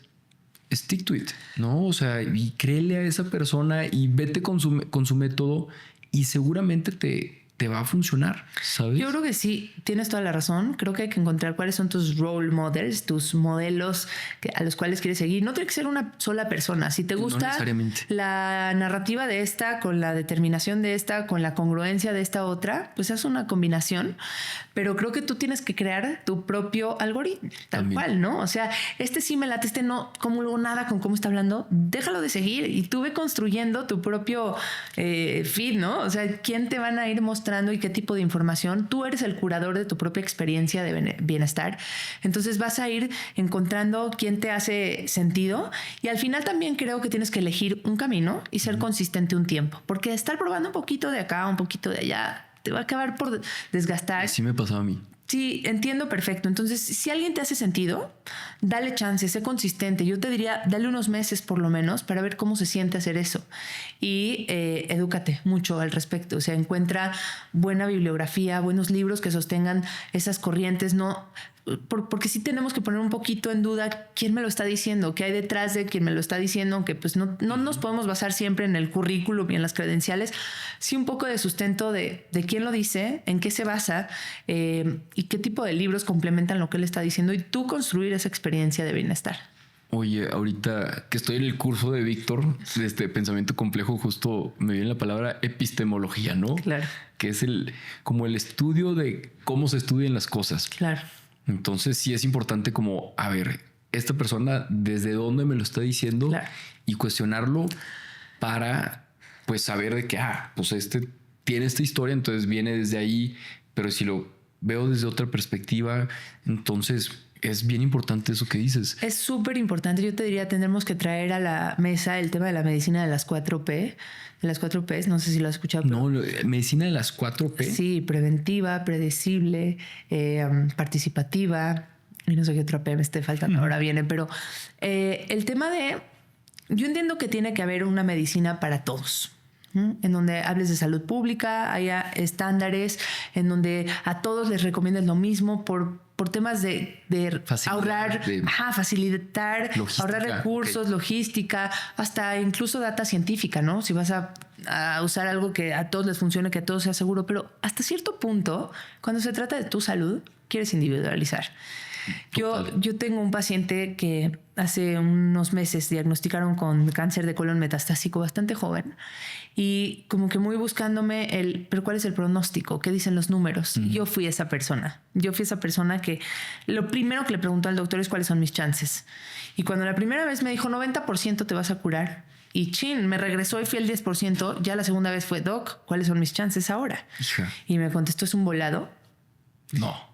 stick to it, ¿no? O sea, y créele a esa persona y vete con su método y seguramente te va a funcionar, ¿sabes? Yo creo que sí, tienes toda la razón. Creo que hay que encontrar cuáles son tus role models, tus modelos a los cuales quieres seguir. No tiene que ser una sola persona. Si te gusta la narrativa de esta con la determinación de esta, con la congruencia de esta otra, pues es una combinación. Pero creo que tú tienes que crear tu propio algoritmo, tal cual, ¿no? O sea, sí me late, no comulgo nada con cómo está hablando. Déjalo de seguir y tú ve construyendo tu propio feed, ¿no? O sea, ¿quién te van a ir mostrando y qué tipo de información? Tú eres el curador de tu propia experiencia de bienestar. Entonces vas a ir encontrando quién te hace sentido y al final también creo que tienes que elegir un camino y ser consistente un tiempo, porque estar probando un poquito de acá, un poquito de allá, te va a acabar por desgastar. Así me pasaba a mí. Sí, entiendo perfecto. Entonces, si alguien te hace sentido, dale chance, sé consistente. Yo te diría, dale unos meses por lo menos para ver cómo se siente hacer eso. Y edúcate mucho al respecto. O sea, encuentra buena bibliografía, buenos libros que sostengan esas corrientes. No, porque sí tenemos que poner un poquito en duda quién me lo está diciendo, qué hay detrás de quien me lo está diciendo, aunque pues no nos podemos basar siempre en el currículum y en las credenciales, sí un poco de sustento de quién lo dice, en qué se basa y qué tipo de libros complementan lo que él está diciendo y tú construir esa experiencia de bienestar. Oye, ahorita que estoy en el curso de Víctor, de este pensamiento complejo, justo me viene la palabra epistemología, ¿no? Claro. Que es como el estudio de cómo se estudian las cosas. Claro. Entonces sí es importante como, a ver, esta persona desde dónde me lo está diciendo, claro, y cuestionarlo para pues saber de que, pues tiene esta historia, entonces viene desde ahí, pero si lo veo desde otra perspectiva, entonces es bien importante eso que dices. Es súper importante. Yo te diría, tendremos que traer a la mesa el tema de la medicina de las 4P. De las 4Ps, no sé si lo has escuchado. No, medicina de las 4P. Sí, preventiva, predecible, participativa, y no sé qué otra P me esté faltando, ahora viene, pero el tema de... Yo entiendo que tiene que haber una medicina para todos, en donde hables de salud pública, haya estándares, en donde a todos les recomiendas lo mismo por temas de ahorrar, facilitar, ahorrar recursos, logística, hasta incluso data científica, ¿no? Si vas a usar algo que a todos les funcione, que a todos sea seguro, pero hasta cierto punto, cuando se trata de tu salud, quieres individualizar. Yo tengo un paciente que hace unos meses diagnosticaron con cáncer de colon metastásico, bastante joven, y como que muy buscándome pero ¿cuál es el pronóstico? ¿Qué dicen los números? Uh-huh. Yo fui esa persona que lo primero que le preguntó al doctor es cuáles son mis chances. Y cuando la primera vez me dijo 90% te vas a curar, y me regresó y fui el 10%, ya la segunda vez fue, doc, ¿cuáles son mis chances ahora? Hija. Y me contestó, ¿es un volado? No.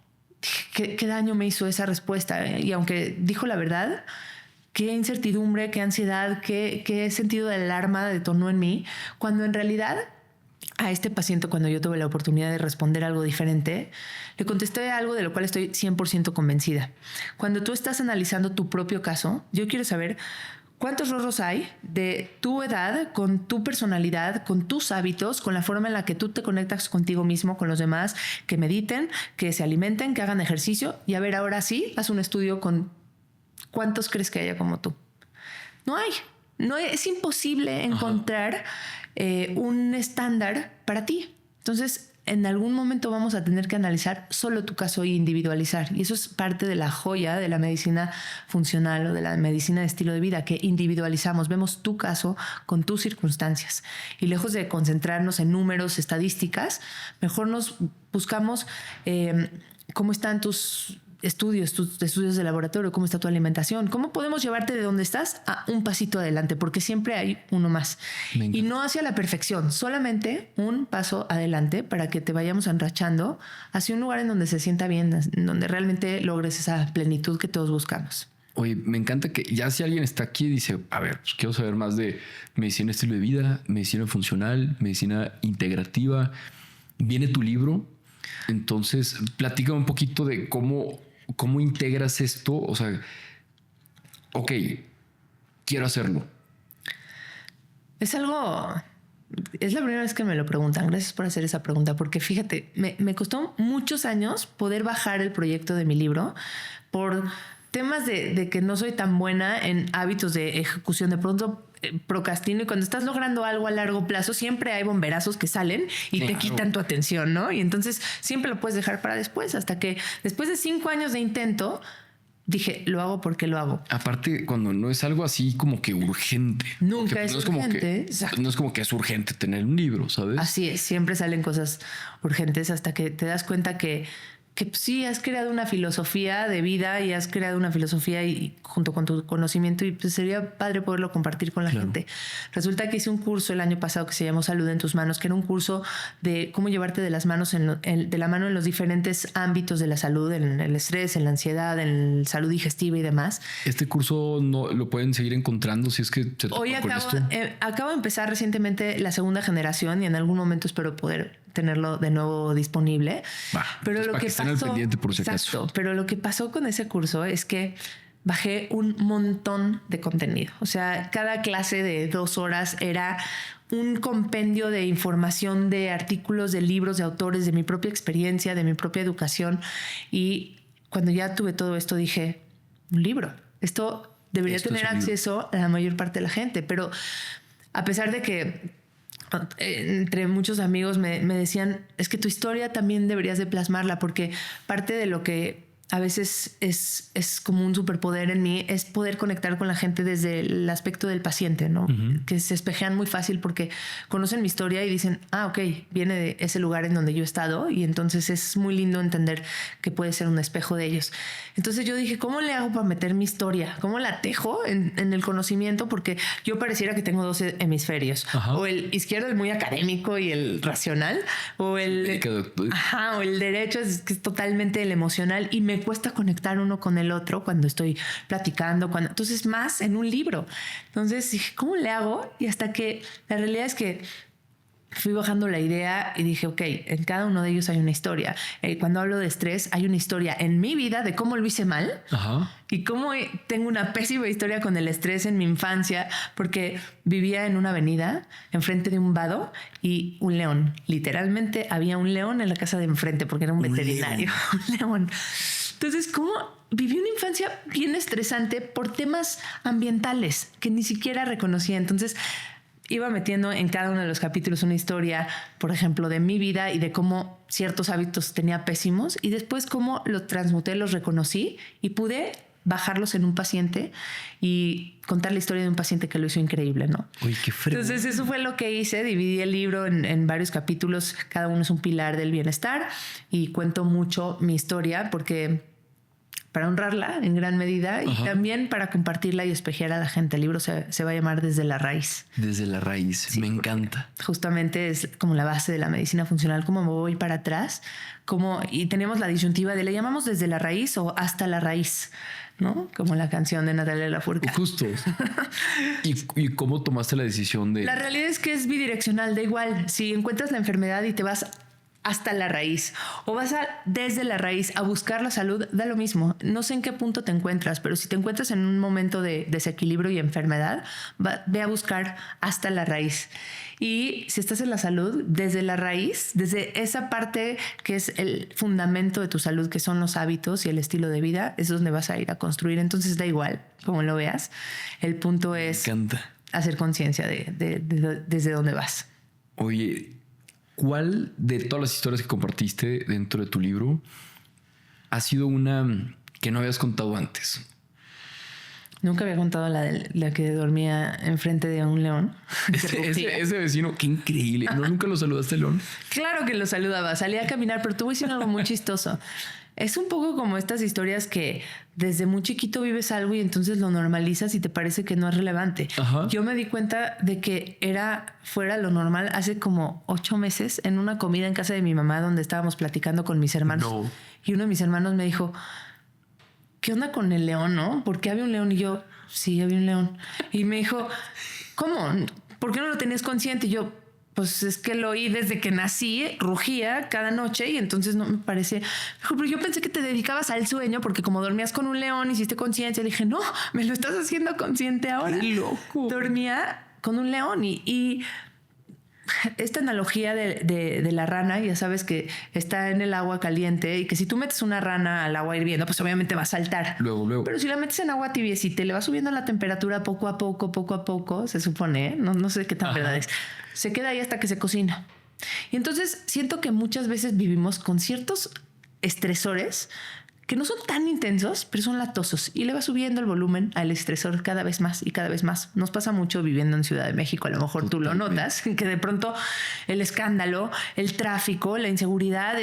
¿Qué daño me hizo esa respuesta? Y aunque dijo la verdad, qué incertidumbre, qué ansiedad, qué sentido de alarma detonó en mí, cuando en realidad a este paciente, cuando yo tuve la oportunidad de responder algo diferente, le contesté algo de lo cual estoy 100% convencida. Cuando tú estás analizando tu propio caso, yo quiero saber ¿cuántos rorros hay de tu edad, con tu personalidad, con tus hábitos, con la forma en la que tú te conectas contigo mismo, con los demás, que mediten, que se alimenten, que hagan ejercicio? Y a ver, ahora sí, haz un estudio con cuántos crees que haya como tú. No hay. Es imposible encontrar un estándar para ti. Entonces, en algún momento vamos a tener que analizar solo tu caso e individualizar. Y eso es parte de la joya de la medicina funcional o de la medicina de estilo de vida, que individualizamos, vemos tu caso con tus circunstancias. Y lejos de concentrarnos en números, estadísticas, mejor nos buscamos cómo están tus estudios de laboratorio, cómo está tu alimentación, cómo podemos llevarte de donde estás a un pasito adelante, porque siempre hay uno más. Y no hacia la perfección, solamente un paso adelante para que te vayamos enrachando hacia un lugar en donde se sienta bien, en donde realmente logres esa plenitud que todos buscamos. Oye, me encanta que ya si alguien está aquí y dice, a ver, pues quiero saber más de medicina estilo de vida, medicina funcional, medicina integrativa, viene tu libro. Entonces, platícame un poquito de cómo integras esto. O sea, ok, quiero hacerlo. Es la primera vez que me lo preguntan. Gracias por hacer esa pregunta, porque fíjate, me costó muchos años poder bajar el proyecto de mi libro por temas de que no soy tan buena en hábitos de ejecución. De pronto procrastino, y cuando estás logrando algo a largo plazo siempre hay bomberazos que salen y te quitan tu atención, ¿no? Y entonces siempre lo puedes dejar para después, hasta que después de 5 años de intento dije, lo hago porque lo hago. Aparte, cuando no es algo así como que urgente. Nunca es urgente. No es como que es urgente tener un libro, ¿sabes? Así es, siempre salen cosas urgentes hasta que te das cuenta que sí, has creado una filosofía de vida y has creado una filosofía y junto con tu conocimiento, y pues sería padre poderlo compartir con la gente. Resulta que hice un curso el año pasado que se llamó Salud en tus manos, que era un curso de cómo llevarte de la mano en los diferentes ámbitos de la salud, en el estrés, en la ansiedad, en la salud digestiva y demás. Este curso no lo pueden seguir encontrando si es que se hoy acabo de empezar recientemente la segunda generación y en algún momento espero poder tenerlo de nuevo disponible. Pero lo que están al pendiente por si acaso. Pero lo que pasó con ese curso es que bajé un montón de contenido. O sea, cada clase de 2 horas era un compendio de información, de artículos, de libros, de autores, de mi propia experiencia, de mi propia educación. Y cuando ya tuve todo esto, dije, un libro. Esto debería tener acceso a la mayor parte de la gente. Pero a pesar de que entre muchos amigos me decían, es que tu historia también deberías de plasmarla, porque parte de lo que a veces es como un superpoder en mí es poder conectar con la gente desde el aspecto del paciente, ¿no? Que se espejean muy fácil porque conocen mi historia y dicen, ok, viene de ese lugar en donde yo he estado, y entonces es muy lindo entender que puede ser un espejo de ellos. Entonces yo dije, ¿cómo le hago para meter mi historia? ¿Cómo la tejo en el conocimiento? Porque yo pareciera que tengo dos hemisferios. Ajá. O el izquierdo, el muy académico y el racional, o el derecho es totalmente el emocional, y me cuesta conectar uno con el otro cuando estoy platicando, entonces más en un libro. Entonces dije, ¿cómo le hago? Y hasta que la realidad es que fui bajando la idea y dije, ok, en cada uno de ellos hay una historia. Cuando hablo de estrés, hay una historia en mi vida de cómo lo hice mal. Ajá. Y cómo tengo una pésima historia con el estrés en mi infancia, porque vivía en una avenida enfrente de un vado y un león. Literalmente había un león en la casa de enfrente porque era un veterinario. Un león. Entonces, ¿cómo viví una infancia bien estresante por temas ambientales que ni siquiera reconocía? Entonces, iba metiendo en cada uno de los capítulos una historia, por ejemplo, de mi vida y de cómo ciertos hábitos tenía pésimos, y después cómo los transmuté, los reconocí y pude bajarlos en un paciente y contar la historia de un paciente que lo hizo increíble, ¿no? Uy, qué fregón. Entonces eso fue lo que hice. Dividí el libro en varios capítulos. Cada uno es un pilar del bienestar y cuento mucho mi historia porque para honrarla en gran medida. Ajá. Y también para compartirla y espejear a la gente. El libro se va a llamar Desde la Raíz. Desde la Raíz. Sí, me encanta. Justamente es como la base de la medicina funcional, cómo me voy para atrás, y tenemos la disyuntiva de le llamamos desde la raíz o hasta la raíz, ¿no? Como la canción de Natalia Lafourcade. Justo. ¿Y cómo tomaste la decisión de...? La realidad es que es bidireccional, da igual. Si encuentras la enfermedad y te vas hasta la raíz o vas desde la raíz a buscar la salud, da lo mismo. No sé en qué punto te encuentras, pero si te encuentras en un momento de desequilibrio y enfermedad, ve a buscar hasta la raíz. Y si estás en la salud, desde la raíz, desde esa parte que es el fundamento de tu salud, que son los hábitos y el estilo de vida, es donde vas a ir a construir. Entonces da igual como lo veas. El punto es hacer conciencia de desde dónde vas. Oye, ¿cuál de todas las historias que compartiste dentro de tu libro ha sido una que no habías contado antes? Nunca había contado la que dormía enfrente de un león. Ese vecino, qué increíble. ¿No, nunca lo saludaste, león? Claro que lo saludaba. Salía a caminar, pero te voy a decir algo muy chistoso. Es un poco como estas historias que desde muy chiquito vives algo y entonces lo normalizas y te parece que no es relevante. Ajá. Yo me di cuenta de que era fuera lo normal hace como 8 meses en una comida en casa de mi mamá donde estábamos platicando con mis hermanos. No. Y uno de mis hermanos me dijo, ¿qué onda con el león, no? ¿Por qué había un león? Y yo, sí, había un león. Y me dijo, ¿cómo? ¿Por qué no lo tenías consciente? Y yo, pues es que lo oí desde que nací, rugía cada noche y entonces no me parece... Pero yo pensé que te dedicabas al sueño porque como dormías con un león, hiciste conciencia. Le dije, no, me lo estás haciendo consciente ahora. ¡Qué loco! Dormía con un león y esta analogía de la rana, ya sabes que está en el agua caliente y que si tú metes una rana al agua hirviendo, pues obviamente va a saltar. Luego. Pero si la metes en agua tibiecita y le va subiendo la temperatura poco a poco, se supone, ¿eh? No sé qué tan verdad es. Se queda ahí hasta que se cocina. Y entonces siento que muchas veces vivimos con ciertos estresores que no son tan intensos, pero son latosos y le va subiendo el volumen al estresor cada vez más y cada vez más. Nos pasa mucho viviendo en Ciudad de México, a lo mejor tú lo notas, que de pronto el escándalo, el tráfico, la inseguridad,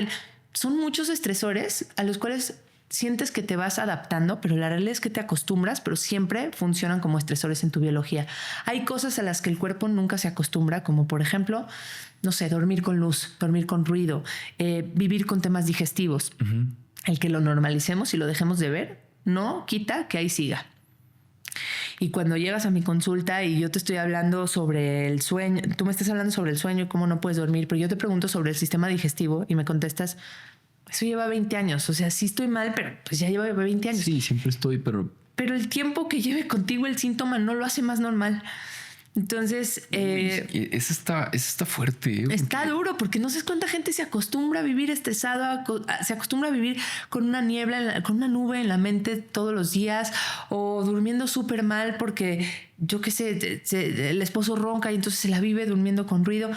son muchos estresores a los cuales sientes que te vas adaptando, pero la realidad es que te acostumbras, pero siempre funcionan como estresores en tu biología. Hay cosas a las que el cuerpo nunca se acostumbra, como por ejemplo, no sé, dormir con luz, dormir con ruido, vivir con temas digestivos. Uh-huh. El que lo normalicemos y lo dejemos de ver no quita que ahí siga. Y cuando llegas a mi consulta y yo te estoy hablando sobre el sueño, tú me estás hablando sobre el sueño y cómo no puedes dormir, pero yo te pregunto sobre el sistema digestivo y me contestas, eso lleva 20 años. O sea, sí estoy mal, pero pues ya lleva 20 años. Sí, siempre estoy, pero... Pero el tiempo que lleve contigo el síntoma no lo hace más normal. Entonces, Eso está fuerte. está duro porque no sé cuánta gente se acostumbra a vivir estresado, se acostumbra a vivir con una niebla, con una nube en la mente todos los días, o durmiendo súper mal porque, yo qué sé, el esposo ronca y entonces se la vive durmiendo con ruido.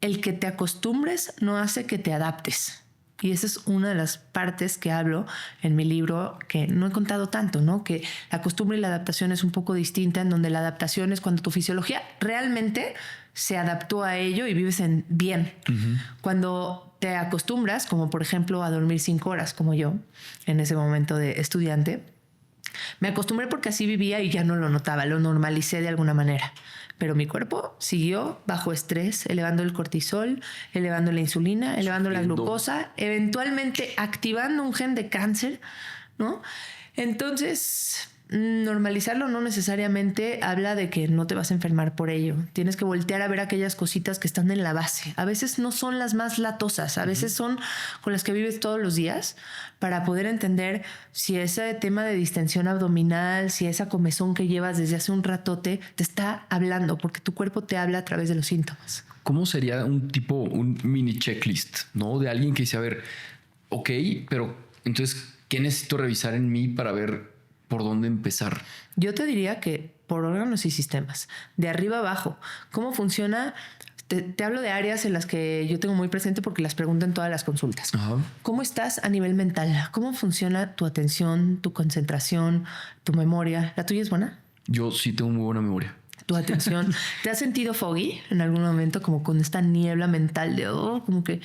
El que te acostumbres no hace que te adaptes. Y esa es una de las partes que hablo en mi libro, que no he contado tanto, ¿no? Que la costumbre y la adaptación es un poco distinta, en donde la adaptación es cuando tu fisiología realmente se adaptó a ello y vives bien. Uh-huh. Cuando te acostumbras, como por ejemplo a dormir 5 horas, como yo, en ese momento de estudiante, me acostumbré porque así vivía y ya no lo notaba, lo normalicé de alguna manera. Pero mi cuerpo siguió bajo estrés, elevando el cortisol, elevando la insulina, elevando la glucosa, eventualmente activando un gen de cáncer, ¿no? Entonces, normalizarlo no necesariamente habla de que no te vas a enfermar por ello. Tienes que voltear a ver aquellas cositas que están en la base. A veces no son las más latosas, a veces son con las que vives todos los días, para poder entender si ese tema de distensión abdominal, si esa comezón que llevas desde hace un ratote te está hablando, porque tu cuerpo te habla a través de los síntomas. ¿Cómo sería un mini checklist, ¿no? De alguien que dice, a ver, ok, pero entonces, ¿qué necesito revisar en mí para ver por dónde empezar? Yo te diría que por órganos y sistemas, de arriba abajo. ¿Cómo funciona? Te hablo de áreas en las que yo tengo muy presente porque las pregunto en todas las consultas. Ajá. ¿Cómo estás a nivel mental? ¿Cómo funciona tu atención, tu concentración, tu memoria? ¿La tuya es buena? Yo sí tengo muy buena memoria. Tu atención. ¿Te has sentido foggy en algún momento, como con esta niebla mental de como que...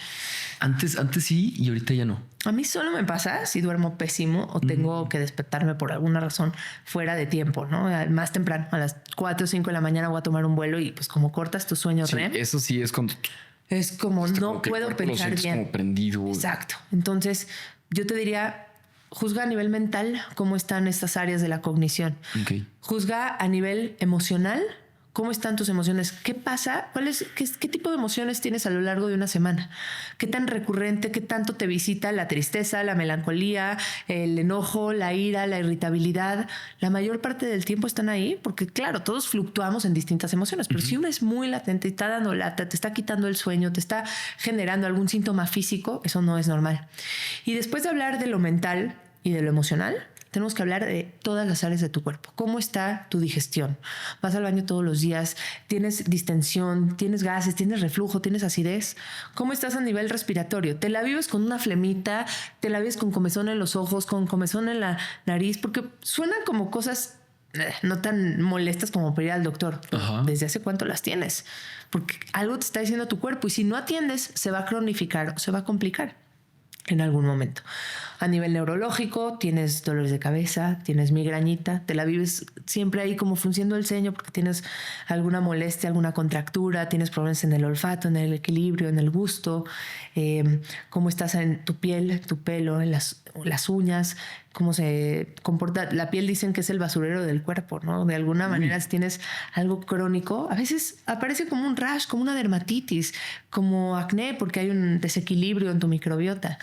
Antes sí y ahorita ya no. A mí solo me pasa si duermo pésimo o tengo que despertarme por alguna razón fuera de tiempo, ¿no? Más temprano, a las 4 o 5 de la mañana voy a tomar un vuelo y pues como cortas tu sueño REM. Eso sí es cuando... Es como no puedo pensar bien. Como prendido. Exacto. Entonces yo te diría... Juzga a nivel mental cómo están estas áreas de la cognición. Okay. Juzga a nivel emocional cómo están tus emociones. ¿Qué pasa? ¿Qué tipo de emociones tienes a lo largo de una semana? ¿Qué tan recurrente, qué tanto te visita la tristeza, la melancolía, el enojo, la ira, la irritabilidad? La mayor parte del tiempo están ahí porque, claro, todos fluctuamos en distintas emociones, pero si una es muy latente y está dando lata, te está quitando el sueño, te está generando algún síntoma físico, eso no es normal. Y después de hablar de lo mental y de lo emocional, tenemos que hablar de todas las áreas de tu cuerpo. ¿Cómo está tu digestión? ¿Vas al baño todos los días? ¿Tienes distensión? ¿Tienes gases? ¿Tienes reflujo? ¿Tienes acidez? ¿Cómo estás a nivel respiratorio? ¿Te la vives con una flemita? ¿Te la vives con comezón en los ojos? ¿Con comezón en la nariz? Porque suenan como cosas no tan molestas como para ir al doctor. Ajá. ¿Desde hace cuánto las tienes? Porque algo te está diciendo tu cuerpo y si no atiendes se va a cronificar o se va a complicar en algún momento. A nivel neurológico, tienes dolores de cabeza, tienes migrañita, te la vives siempre ahí como frunciendo el ceño porque tienes alguna molestia, alguna contractura, tienes problemas en el olfato, en el equilibrio, en el gusto, cómo estás en tu piel, tu pelo, en las uñas, cómo se comporta. La piel dicen que es el basurero del cuerpo, ¿no? De alguna manera, si tienes algo crónico, a veces aparece como un rash, como una dermatitis, como acné, porque hay un desequilibrio en tu microbiota.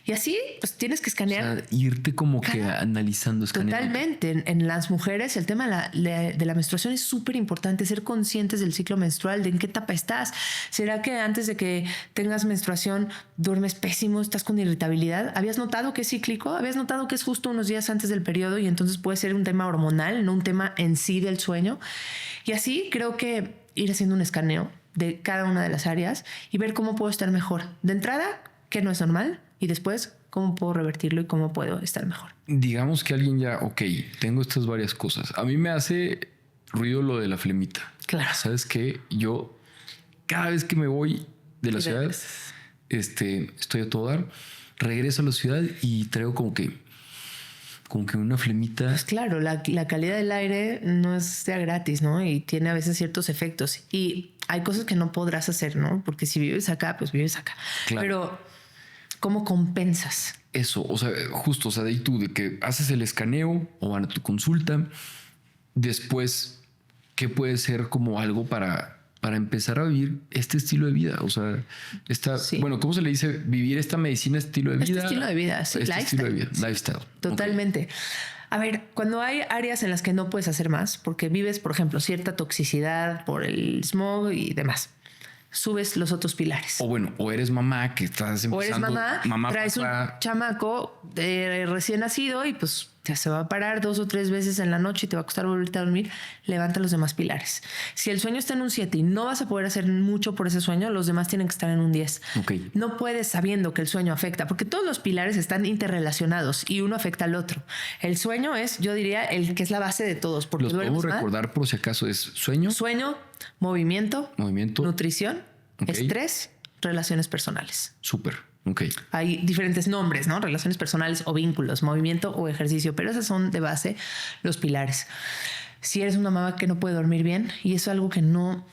Y así, pues tienes que escanear. O sea, irte como que analizando, escaneando. Totalmente. En las mujeres, el tema de la menstruación es súper importante, ser conscientes del ciclo menstrual, de en qué etapa estás. ¿Será que antes de que tengas menstruación duermes pésimo, estás con irritabilidad? ¿Habías notado que es cíclico? ¿Habías notado que es justo unos días antes del periodo y entonces puede ser un tema hormonal, no un tema en sí del sueño? Y así creo que ir haciendo un escaneo de cada una de las áreas y ver cómo puedo estar mejor. De entrada, ¿qué no es normal? Y después, ¿cómo puedo revertirlo y cómo puedo estar mejor? Digamos que alguien ya, ok, tengo estas varias cosas. A mí me hace ruido lo de la flemita. Claro. ¿Sabes qué? Yo, cada vez que me voy de la ciudad, estoy a todo dar, regreso a la ciudad y traigo como que una flemita. Pues claro, la calidad del aire no es de gratis, ¿no? Y tiene a veces ciertos efectos. Y hay cosas que no podrás hacer, ¿no? Porque si vives acá, pues vives acá. Claro. Pero ¿cómo compensas? Eso, o sea, justo, o sea, de ahí tú, de que haces el escaneo o van a tu consulta, después, ¿qué puede ser como algo para para empezar a vivir este estilo de vida. O sea, bueno, ¿cómo se le dice? Vivir esta medicina, estilo de vida. Este estilo de vida, sí. Estilo de vida, lifestyle. Totalmente. Okay. A ver, cuando hay áreas en las que no puedes hacer más, porque vives, por ejemplo, cierta toxicidad por el smog y demás, subes los otros pilares. O bueno, o eres mamá que estás empezando. O eres mamá traes papá. Un chamaco recién nacido y pues ya se va a parar 2 o 3 veces en la noche y te va a costar volverte a dormir. Levanta los demás pilares. Si el sueño está en un 7 y no vas a poder hacer mucho por ese sueño, los demás tienen que estar en un 10. Okay. No puedes sabiendo que el sueño afecta, porque todos los pilares están interrelacionados y uno afecta al otro. El sueño es, yo diría, el que es la base de todos. Porque los podemos recordar por si acaso. Es sueño, movimiento, nutrición, okay. Estrés, relaciones personales. Súper. Okay. Hay diferentes nombres, ¿no? Relaciones personales o vínculos, movimiento o ejercicio, pero esos son de base los pilares. Si eres una mamá que no puede dormir bien y eso es algo que no...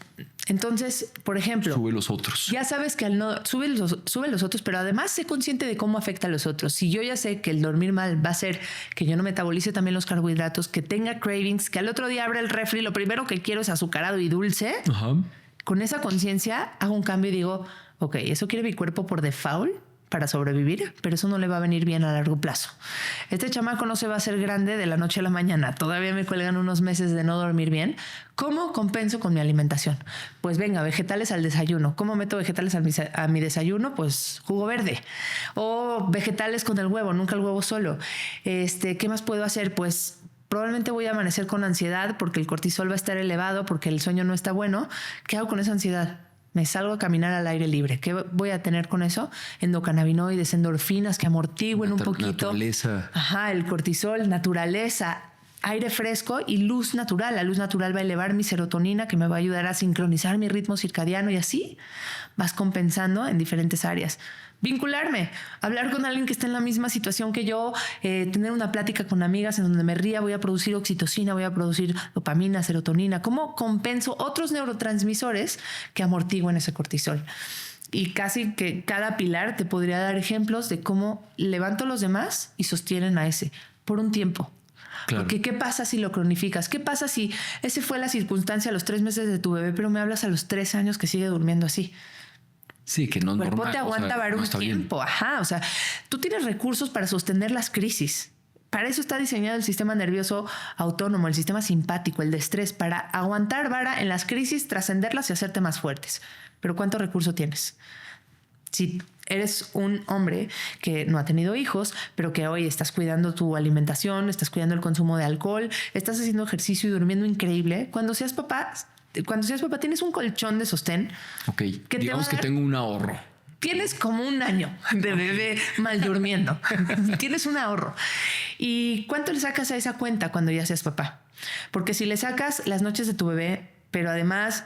Entonces, por ejemplo... Sube los otros. Ya sabes que al no... Sube los otros, pero además sé consciente de cómo afecta a los otros. Si yo ya sé que el dormir mal va a hacer que yo no metabolice también los carbohidratos, que tenga cravings, que al otro día abra el refri, lo primero que quiero es azucarado y dulce. Ajá. Con esa conciencia hago un cambio y digo... Ok, eso quiere mi cuerpo por default para sobrevivir, pero eso no le va a venir bien a largo plazo. Este chamaco no se va a hacer grande de la noche a la mañana. Todavía me cuelgan unos meses de no dormir bien. ¿Cómo compenso con mi alimentación? Pues venga, vegetales al desayuno. ¿Cómo meto vegetales a mi desayuno? Pues jugo verde. O vegetales con el huevo, nunca el huevo solo. ¿Qué más puedo hacer? Pues probablemente voy a amanecer con ansiedad porque el cortisol va a estar elevado, porque el sueño no está bueno. ¿Qué hago con esa ansiedad? Me salgo a caminar al aire libre. ¿Qué voy a tener con eso? Endocannabinoides, endorfinas que amortigüen un poquito. Naturaleza. Ajá, el cortisol, naturaleza, aire fresco y luz natural. La luz natural va a elevar mi serotonina, que me va a ayudar a sincronizar mi ritmo circadiano y así vas compensando en diferentes áreas. Vincularme, hablar con alguien que esté en la misma situación que yo, tener una plática con amigas en donde me ría, voy a producir oxitocina, voy a producir dopamina, serotonina. ¿Cómo compenso otros neurotransmisores que amortigüen ese cortisol? Y casi que cada pilar te podría dar ejemplos de cómo levanto los demás y sostienen a ese por un tiempo. Claro. Porque ¿qué pasa si lo cronificas? ¿Qué pasa si ese fue la circunstancia a los 3 meses de tu bebé, pero me hablas a los 3 años que sigue durmiendo así? Sí, que no es normal. El cuerpo te aguanta un tiempo. Bien. Ajá, o sea, tú tienes recursos para sostener las crisis. Para eso está diseñado el sistema nervioso autónomo, el sistema simpático, el de estrés, para aguantar vara en las crisis, trascenderlas y hacerte más fuertes. Pero ¿cuánto recurso tienes? Si eres un hombre que no ha tenido hijos, pero que hoy estás cuidando tu alimentación, estás cuidando el consumo de alcohol, estás haciendo ejercicio y durmiendo increíble, cuando seas papá tienes un colchón de sostén. Ok, digamos que tengo un ahorro. Tienes como un año de bebé mal durmiendo. Tienes un ahorro. ¿Y cuánto le sacas a esa cuenta cuando ya seas papá? Porque si le sacas las noches de tu bebé, pero además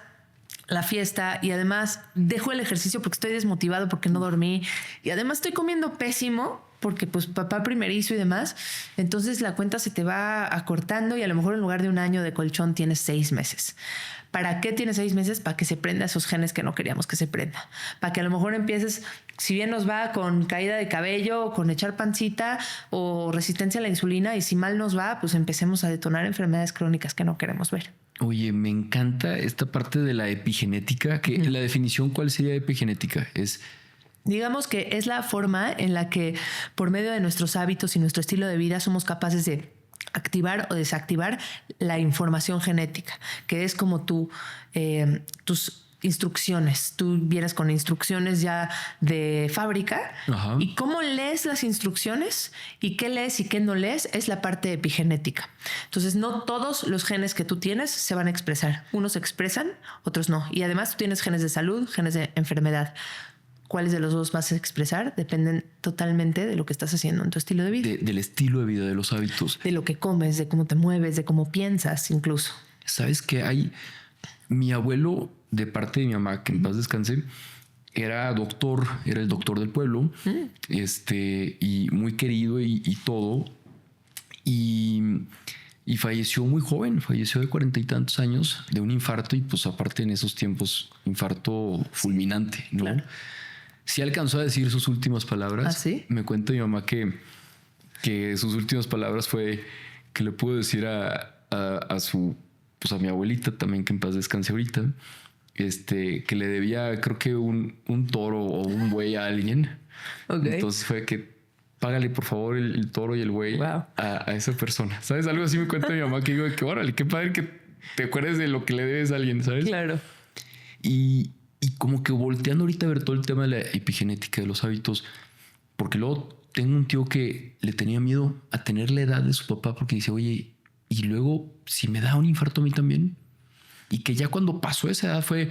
la fiesta y además dejo el ejercicio porque estoy desmotivado porque no dormí y además estoy comiendo pésimo porque pues papá primerizo y demás, entonces la cuenta se te va acortando y a lo mejor en lugar de un año de colchón tienes 6 meses. ¿Para qué tienes 6 meses? Para que se prenda esos genes que no queríamos que se prenda. Para que a lo mejor empieces, si bien nos va con caída de cabello, o con echar pancita o resistencia a la insulina, y si mal nos va, pues empecemos a detonar enfermedades crónicas que no queremos ver. Oye, me encanta esta parte de la epigenética, que la definición, ¿cuál sería epigenética? Digamos que es la forma en la que por medio de nuestros hábitos y nuestro estilo de vida somos capaces de activar o desactivar la información genética, que es como tus instrucciones. Tú vienes con instrucciones ya de fábrica. Ajá. Y cómo lees las instrucciones y qué lees y qué no lees es la parte epigenética. Entonces no todos los genes que tú tienes se van a expresar. Unos se expresan, otros no. Y además tú tienes genes de salud, genes de enfermedad. ¿Cuáles de los dos vas a expresar? Dependen totalmente de lo que estás haciendo en tu estilo de vida. Del estilo de vida, de los hábitos. De lo que comes, de cómo te mueves, de cómo piensas incluso. ¿Sabes qué? Mi abuelo, de parte de mi mamá, que en paz descanse, era el doctor del pueblo, y muy querido y todo. Y falleció muy joven, falleció de 40 y tantos años de un infarto y pues aparte en esos tiempos, infarto fulminante, ¿no? Claro. Sí alcanzó a decir sus últimas palabras. ¿Ah, sí? Me cuenta mi mamá que sus últimas palabras fue que le pudo decir a mi abuelita también, que en paz descanse ahorita, que le debía, creo que un toro o un buey a alguien. Okay. Entonces fue que págale por favor el toro y el buey a esa persona. ¿Sabes? Algo así me cuenta mi mamá, que digo que órale, qué padre que te acuerdes de lo que le debes a alguien, ¿sabes? Claro. Y como que volteando ahorita a ver todo el tema de la epigenética de los hábitos, porque luego tengo un tío que le tenía miedo a tener la edad de su papá porque dice, oye, y luego si me da un infarto a mí también. Y que ya cuando pasó esa edad fue...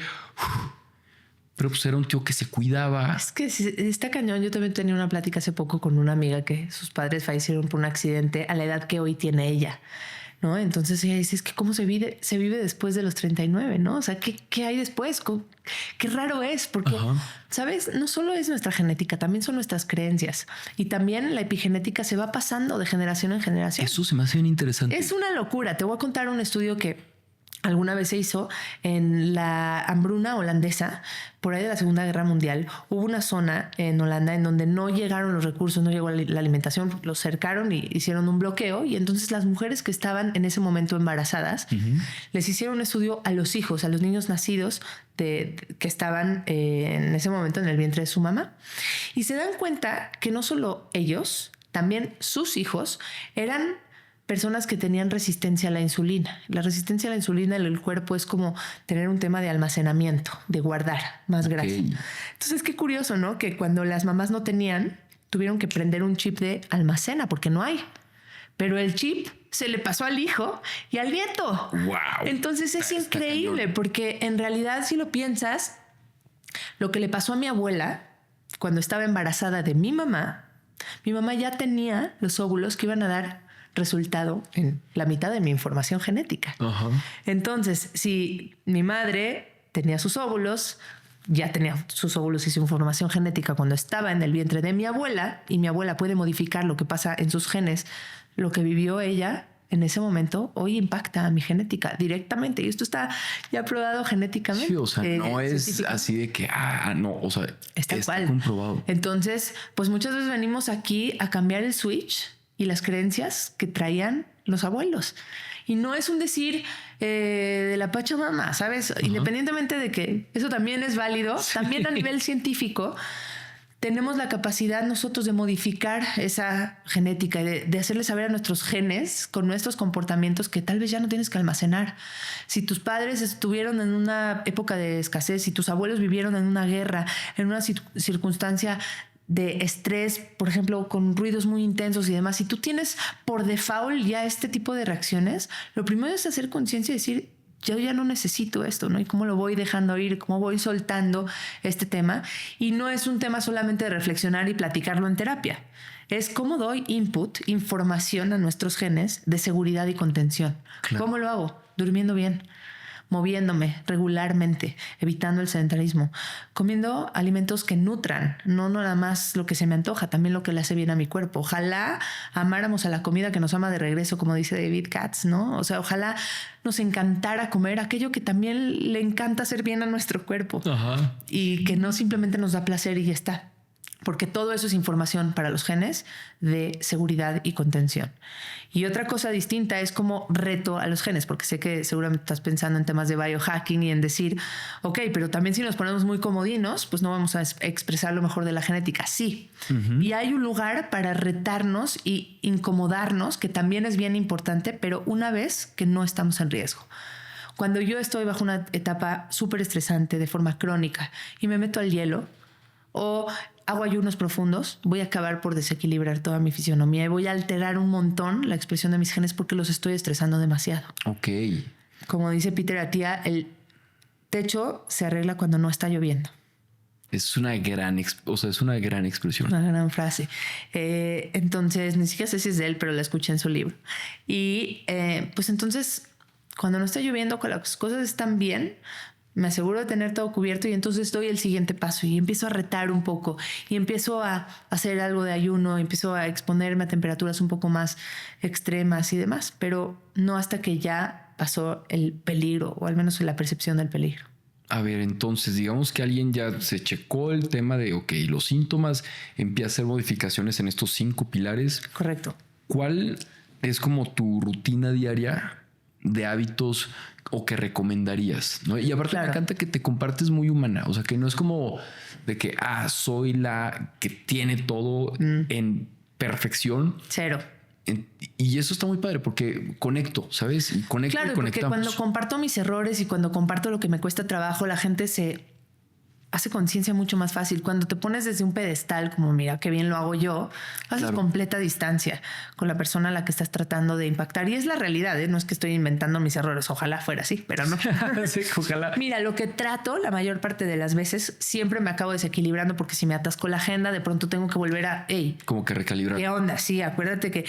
pero pues era un tío que se cuidaba. Es que está cañón. Yo también tenía una plática hace poco con una amiga que sus padres fallecieron por un accidente a la edad que hoy tiene ella, ¿no? Entonces ella dice, es que cómo se vive después de los 39, ¿no? O sea, ¿qué hay después? Qué raro es, porque, ¿sabes? No solo es nuestra genética, también son nuestras creencias. Y también la epigenética se va pasando de generación en generación. Eso se me hace bien interesante. Es una locura. Te voy a contar un estudio que alguna vez se hizo en la hambruna holandesa, por ahí de la Segunda Guerra Mundial. Hubo una zona en Holanda en donde no llegaron los recursos, no llegó la alimentación, los cercaron y hicieron un bloqueo. Y entonces las mujeres que estaban en ese momento embarazadas, les hicieron un estudio a los hijos, a los niños nacidos que estaban en ese momento en el vientre de su mamá. Y se dan cuenta que no solo ellos, también sus hijos eran personas que tenían resistencia a la insulina. La resistencia a la insulina en el cuerpo es como tener un tema de almacenamiento, de guardar más grasa. Entonces, qué curioso, ¿no? Que cuando las mamás no tenían, tuvieron que prender un chip de almacena porque no hay. Pero el chip se le pasó al hijo y al nieto. ¡Wow! Entonces es increíble porque en realidad, si lo piensas, lo que le pasó a mi abuela cuando estaba embarazada de mi mamá ya tenía los óvulos que iban a dar resultado en la mitad de mi información genética. Entonces, si mi madre tenía sus óvulos, ya tenía sus óvulos y su información genética cuando estaba en el vientre de mi abuela, y mi abuela puede modificar lo que pasa en sus genes, lo que vivió ella en ese momento, hoy impacta a mi genética directamente. Y esto está ya probado genéticamente. Sí, o sea, no es así de que, no, o sea, está comprobado. Entonces, pues muchas veces venimos aquí a cambiar el switch y las creencias que traían los abuelos. Y no es un decir de la Pachamama, ¿sabes? Independientemente de que eso también es válido, también a nivel científico tenemos la capacidad nosotros de modificar esa genética, de hacerle saber a nuestros genes con nuestros comportamientos que tal vez ya no tienes que almacenar. Si tus padres estuvieron en una época de escasez, si tus abuelos vivieron en una guerra, en una circunstancia de estrés, por ejemplo, con ruidos muy intensos y demás, si tú tienes por default ya este tipo de reacciones, lo primero es hacer conciencia y decir, yo ya no necesito esto, ¿no? Y cómo lo voy dejando ir, cómo voy soltando este tema. Y no es un tema solamente de reflexionar y platicarlo en terapia. Es cómo doy input, información a nuestros genes de seguridad y contención. Claro. ¿Cómo lo hago? Durmiendo bien, moviéndome regularmente, evitando el sedentarismo, comiendo alimentos que nutran, no nada más lo que se me antoja, también lo que le hace bien a mi cuerpo. Ojalá amáramos a la comida que nos ama de regreso, como dice David Katz, ¿no? O sea, ojalá nos encantara comer aquello que también le encanta hacer bien a nuestro cuerpo. Y que no simplemente nos da placer y ya está. Porque todo eso es información para los genes de seguridad y contención. Y otra cosa distinta es como reto a los genes, porque sé que seguramente estás pensando en temas de biohacking y en decir, ok, pero también si nos ponemos muy comodinos, pues no vamos a expresar lo mejor de la genética. Sí. Y hay un lugar para retarnos y incomodarnos, que también es bien importante, pero una vez que no estamos en riesgo. Cuando yo estoy bajo una etapa súper estresante de forma crónica y me meto al hielo o hago ayunos profundos, voy a acabar por desequilibrar toda mi fisionomía y voy a alterar un montón la expresión de mis genes porque los estoy estresando demasiado. Ok. Como dice Peter Attia, el techo se arregla cuando no está lloviendo. Es una gran, es una gran expresión. Una gran frase. Entonces, ni siquiera sé si es de él, pero la escuché en su libro. Y pues entonces, cuando no está lloviendo, cuando las cosas están bien, me aseguro de tener todo cubierto y entonces doy el siguiente paso y empiezo a retar un poco y empiezo a hacer algo de ayuno, empiezo a exponerme a temperaturas un poco más extremas y demás, pero no hasta que ya pasó el peligro o al menos la percepción del peligro. A ver, entonces digamos que alguien ya se checó el tema de, ok, los síntomas, empieza a hacer modificaciones en estos 5 pilares. Correcto. ¿Cuál es como tu rutina diaria de hábitos o que recomendarías, ¿no? Y aparte me encanta que te compartes muy humana, o sea, que no es como de que, soy la que tiene todo en perfección. Cero. Y eso está muy padre porque conecto, ¿sabes? Y conecto y conectamos. Porque cuando comparto mis errores y cuando comparto lo que me cuesta trabajo, la gente se hace conciencia mucho más fácil. Cuando te pones desde un pedestal, como mira qué bien lo hago yo, haces completa distancia con la persona a la que estás tratando de impactar. Y es la realidad, ¿eh? No es que estoy inventando mis errores. Ojalá fuera así, pero no. Sí, ojalá. Mira, lo que trato la mayor parte de las veces, siempre me acabo desequilibrando porque si me atasco la agenda, de pronto tengo que volver a, como que recalibrar. ¿Qué onda? Sí, acuérdate que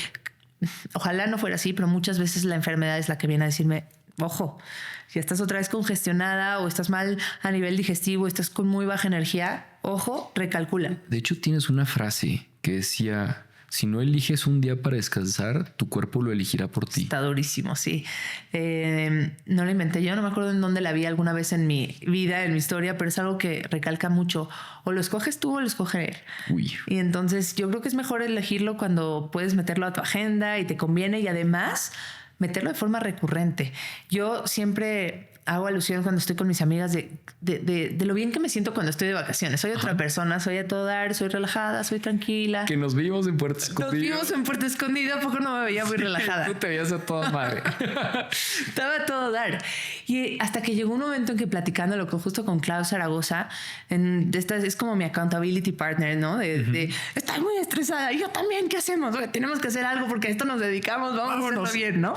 ojalá no fuera así, pero muchas veces la enfermedad es la que viene a decirme, ojo, si estás otra vez congestionada o estás mal a nivel digestivo, estás con muy baja energía, ojo, recalcula. De hecho, tienes una frase que decía, si no eliges un día para descansar, tu cuerpo lo elegirá por ti. Está durísimo, sí. No la inventé yo, no me acuerdo en dónde la vi alguna vez en mi vida, en mi historia, pero es algo que recalca mucho. O lo escoges tú o lo escoge él. Uy. Y entonces yo creo que es mejor elegirlo cuando puedes meterlo a tu agenda y te conviene, y además meterlo de forma recurrente. Yo siempre hago alusión cuando estoy con mis amigas de lo bien que me siento cuando estoy de vacaciones. Soy otra persona, soy a todo dar, soy relajada, soy tranquila. Que nos vimos en Puerto Escondido. Nos vimos en Puerto Escondido, ¿a poco no me veía muy relajada? Tú te veías a toda madre. Estaba a todo dar. Y hasta que llegó un momento en que platicándolo justo con Clau Zaragoza, es como mi accountability partner, ¿no? De estoy muy estresada, yo también, ¿qué hacemos? Oye, tenemos que hacer algo porque a esto nos dedicamos, vamos a hacerlo bien, ¿no?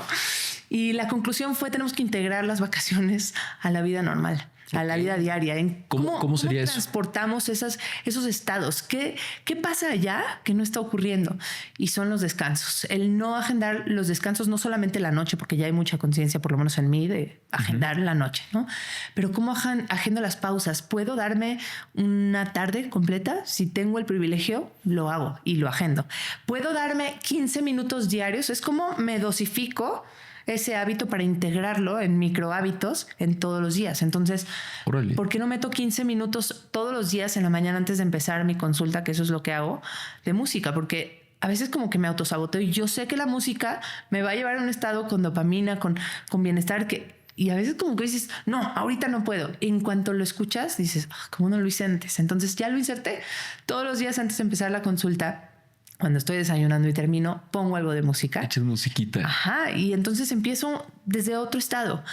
Y la conclusión fue, tenemos que integrar las vacaciones a la vida normal, a la vida diaria. ¿Cómo sería eso? Transportamos esos estados? ¿Qué pasa allá que no está ocurriendo? Y son los descansos. El no agendar los descansos, no solamente la noche, porque ya hay mucha conciencia, por lo menos en mí, de agendar la noche, ¿no? Pero ¿cómo agendo las pausas? ¿Puedo darme una tarde completa? Si tengo el privilegio, lo hago y lo agendo. ¿Puedo darme 15 minutos diarios? Es como me dosifico ese hábito para integrarlo en micro hábitos en todos los días. Entonces, órale, ¿por qué no meto 15 minutos todos los días en la mañana antes de empezar mi consulta, que eso es lo que hago, de música? Porque a veces como que me autosaboteo y yo sé que la música me va a llevar a un estado con dopamina, con bienestar, y a veces como que dices, no, ahorita no puedo. En cuanto lo escuchas, dices, ¿cómo no lo hice antes? Entonces ya lo inserté todos los días antes de empezar la consulta. Cuando estoy desayunando y termino, pongo algo de música. Echas musiquita. Ajá. Y entonces empiezo desde otro estado.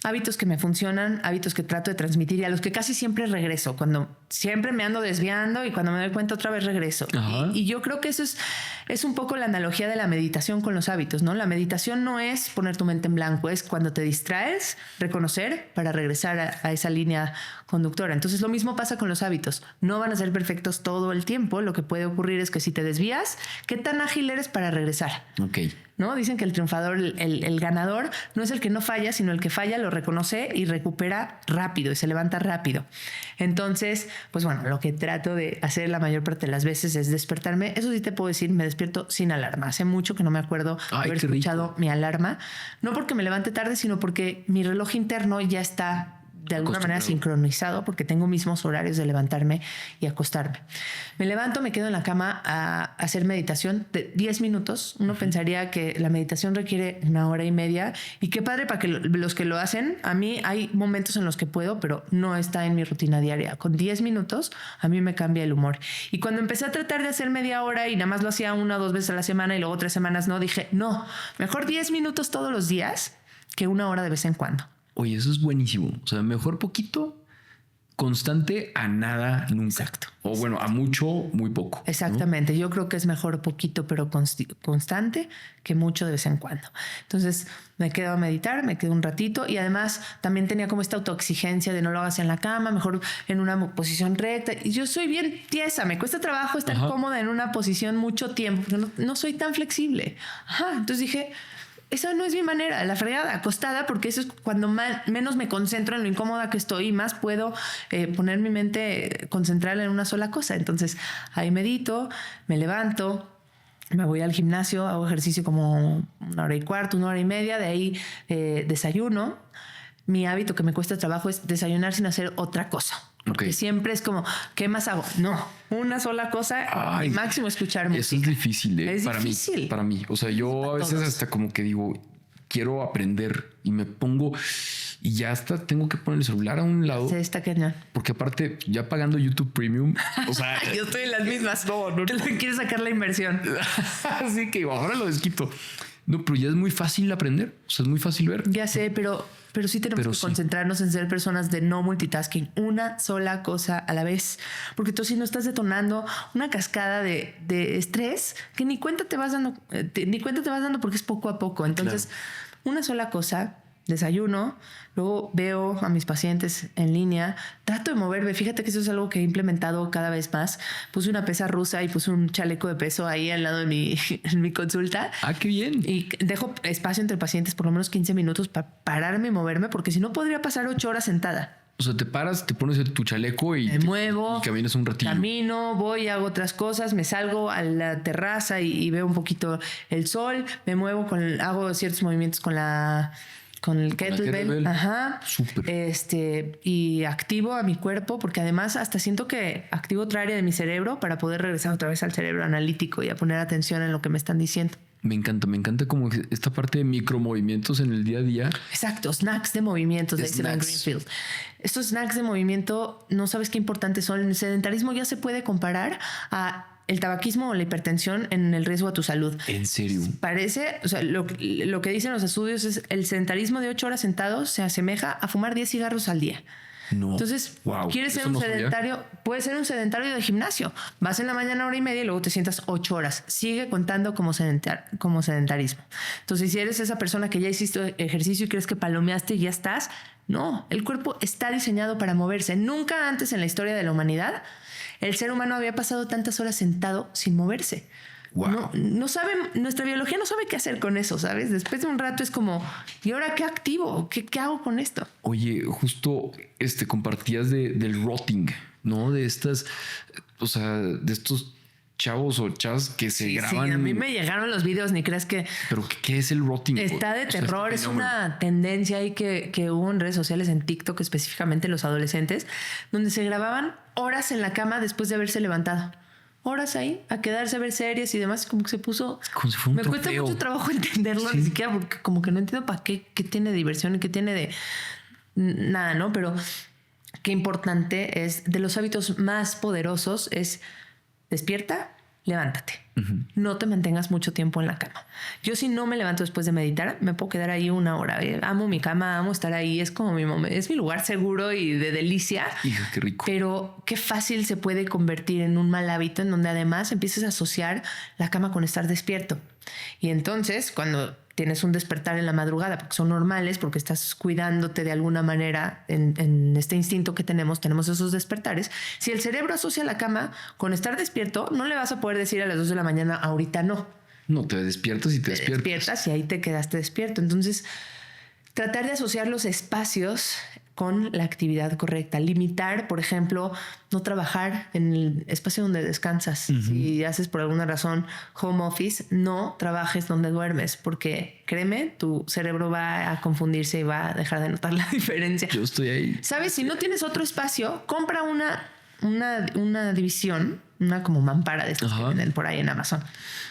Hábitos que me funcionan, hábitos que trato de transmitir y a los que casi siempre regreso. Cuando siempre me ando desviando y cuando me doy cuenta otra vez regreso. Y yo creo que eso es un poco la analogía de la meditación con los hábitos, ¿no? La meditación no es poner tu mente en blanco, es cuando te distraes, reconocer para regresar a esa línea conductora. Entonces lo mismo pasa con los hábitos. No van a ser perfectos todo el tiempo. Lo que puede ocurrir es que si te desvías, ¿qué tan ágil eres para regresar? Ok. ¿No? Dicen que el triunfador, el ganador, no es el que no falla, sino el que falla, lo reconoce y recupera rápido y se levanta rápido. Entonces, pues bueno, lo que trato de hacer la mayor parte de las veces es despertarme. Eso sí te puedo decir, me despierto sin alarma. Hace mucho que no me acuerdo haber escuchado mi alarma. No porque me levante tarde, sino porque mi reloj interno ya está de alguna manera sincronizado, porque tengo mismos horarios de levantarme y acostarme. Me levanto, me quedo en la cama a hacer meditación de 10 minutos. Uno pensaría que la meditación requiere 1 hora y media y qué padre para que los que lo hacen. A mí hay momentos en los que puedo, pero no está en mi rutina diaria. Con 10 minutos a mí me cambia el humor. Y cuando empecé a tratar de hacer media hora y nada más lo hacía 1 o 2 veces a la semana y luego 3 semanas no, dije, no, mejor 10 minutos todos los días que 1 hora de vez en cuando. Oye, eso es buenísimo. O sea, mejor poquito, constante a nada, nunca. Exacto. O bueno, a mucho, muy poco. Exactamente. ¿No? Yo creo que es mejor poquito, pero constante que mucho de vez en cuando. Entonces me quedo a meditar, me quedo un ratito y además también tenía como esta autoexigencia de no lo hagas en la cama, mejor en una posición recta. Y yo soy bien tiesa, me cuesta trabajo estar cómoda en una posición mucho tiempo, porque no soy tan flexible. Entonces dije, esa no es mi manera, la fregada, acostada, porque eso es cuando menos me concentro en lo incómoda que estoy y más puedo poner mi mente, concentrarla en una sola cosa. Entonces ahí medito, me levanto, me voy al gimnasio, hago ejercicio como 1 hora y cuarto, 1 hora y media, de ahí desayuno. Mi hábito que me cuesta trabajo es desayunar sin hacer otra cosa. Porque siempre es como, ¿qué más hago? No, una sola cosa, y máximo escuchar música. Eso es difícil, Es para difícil. Para mí. O sea, yo a veces hasta como que digo, quiero aprender y me pongo y ya hasta tengo que poner el celular a un lado. Sí, está cañón. Porque aparte, ya pagando YouTube Premium, o sea, yo estoy en las mismas. No. Quieres sacar la inversión. Así que ahora lo desquito. No, pero ya es muy fácil aprender. O sea, es muy fácil ver. Ya sé, pero sí tenemos que concentrarnos en ser personas de no multitasking, una sola cosa a la vez. Porque tú si no estás detonando una cascada de estrés que ni cuenta te vas dando, porque es poco a poco. Entonces, una sola cosa. Desayuno, luego veo a mis pacientes en línea, trato de moverme. Fíjate que eso es algo que he implementado cada vez más. Puse una pesa rusa y puse un chaleco de peso ahí al lado de en mi consulta. Ah, qué bien. Y dejo espacio entre pacientes por lo menos 15 minutos para pararme y moverme, porque si no podría pasar 8 horas sentada. O sea, te paras, te pones tu chaleco y me muevo, y caminas un ratillo. Camino, voy, hago otras cosas, me salgo a la terraza y veo un poquito el sol, me muevo, hago ciertos movimientos con el kettlebell. Ajá. Súper. Y activo a mi cuerpo, porque además hasta siento que activo otra área de mi cerebro para poder regresar otra vez al cerebro analítico y a poner atención en lo que me están diciendo. Me encanta como esta parte de micromovimientos en el día a día. Exacto, snacks de movimientos de Steven Greenfield. Estos snacks de movimiento, no sabes qué importantes son. El sedentarismo ya se puede comparar a el tabaquismo o la hipertensión en el riesgo a tu salud. ¿En serio? Parece, o sea, lo que dicen los estudios es el sedentarismo de 8 horas sentados se asemeja a fumar 10 cigarros al día. No. Entonces, ¿quieres ser un sedentario? Puedes ser un sedentario de gimnasio. Vas en la mañana 1:30 y luego te sientas 8 horas. Sigue contando como sedentarismo. Entonces, si eres esa persona que ya hiciste ejercicio y crees que palomeaste y ya estás, no. El cuerpo está diseñado para moverse. Nunca antes en la historia de la humanidad el ser humano había pasado tantas horas sentado sin moverse. Wow. No sabe, nuestra biología no sabe qué hacer con eso, ¿sabes? Después de un rato es como, ¿y ahora qué activo? ¿Qué hago con esto? Oye, justo compartías del rotting, ¿no? De estas, o sea, de estos chavos o chavas que se graban. Sí, a mí me llegaron los videos, ni creas que... ¿Pero qué es el rotting? Está de terror, es una tendencia ahí que hubo en redes sociales, en TikTok específicamente, los adolescentes, donde se grababan horas en la cama después de haberse levantado. Horas ahí, a quedarse a ver series y demás, como que se puso... Como si fuera un me cuesta mucho trabajo entenderlo, ni siquiera porque como que no entiendo para qué tiene de diversión y qué tiene de... Nada, ¿no? Pero qué importante es, de los hábitos más poderosos es despierta, levántate. No te mantengas mucho tiempo en la cama. Yo si no me levanto después de meditar, me puedo quedar ahí 1 hora. Amo mi cama, amo estar ahí. Es como es mi lugar seguro y de delicia. Hija, qué rico. Pero qué fácil se puede convertir en un mal hábito en donde además empiezas a asociar la cama con estar despierto. Y entonces cuando tienes un despertar en la madrugada, porque son normales, porque estás cuidándote de alguna manera en este instinto que tenemos esos despertares. Si el cerebro asocia la cama con estar despierto, no le vas a poder decir a las 2 de la mañana, ahorita no. No, te despiertas y te despiertas. Despiertas y ahí te quedaste despierto. Entonces, tratar de asociar los espacios con la actividad correcta. Limitar, por ejemplo, no trabajar en el espacio donde descansas. Si haces por alguna razón home office, no trabajes donde duermes, porque créeme, tu cerebro va a confundirse y va a dejar de notar la diferencia. Yo estoy ahí. ¿Sabes? Si no tienes otro espacio, compra una división, una como mampara de estos que venden por ahí en Amazon.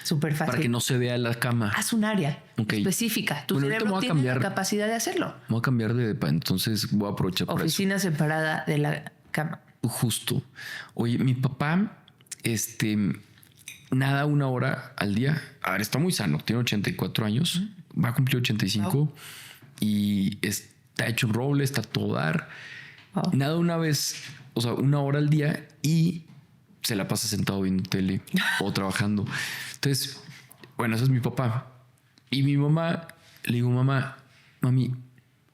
Súper fácil. Para que no se vea la cama. Haz un área específica. Tu cerebro tiene la capacidad de hacerlo. Voy a cambiar de depa, entonces voy a aprovechar para Oficina separada de la cama. Justo. Oye, mi papá, nada 1 hora al día. A ver, está muy sano. Tiene 84 años. Va a cumplir 85. Wow. Y está hecho un roble, está a todo dar. Wow. Nada 1 hora al día y se la pasa sentado viendo tele o trabajando. Entonces, bueno, ese es mi papá. Y mi mamá, le digo, mami,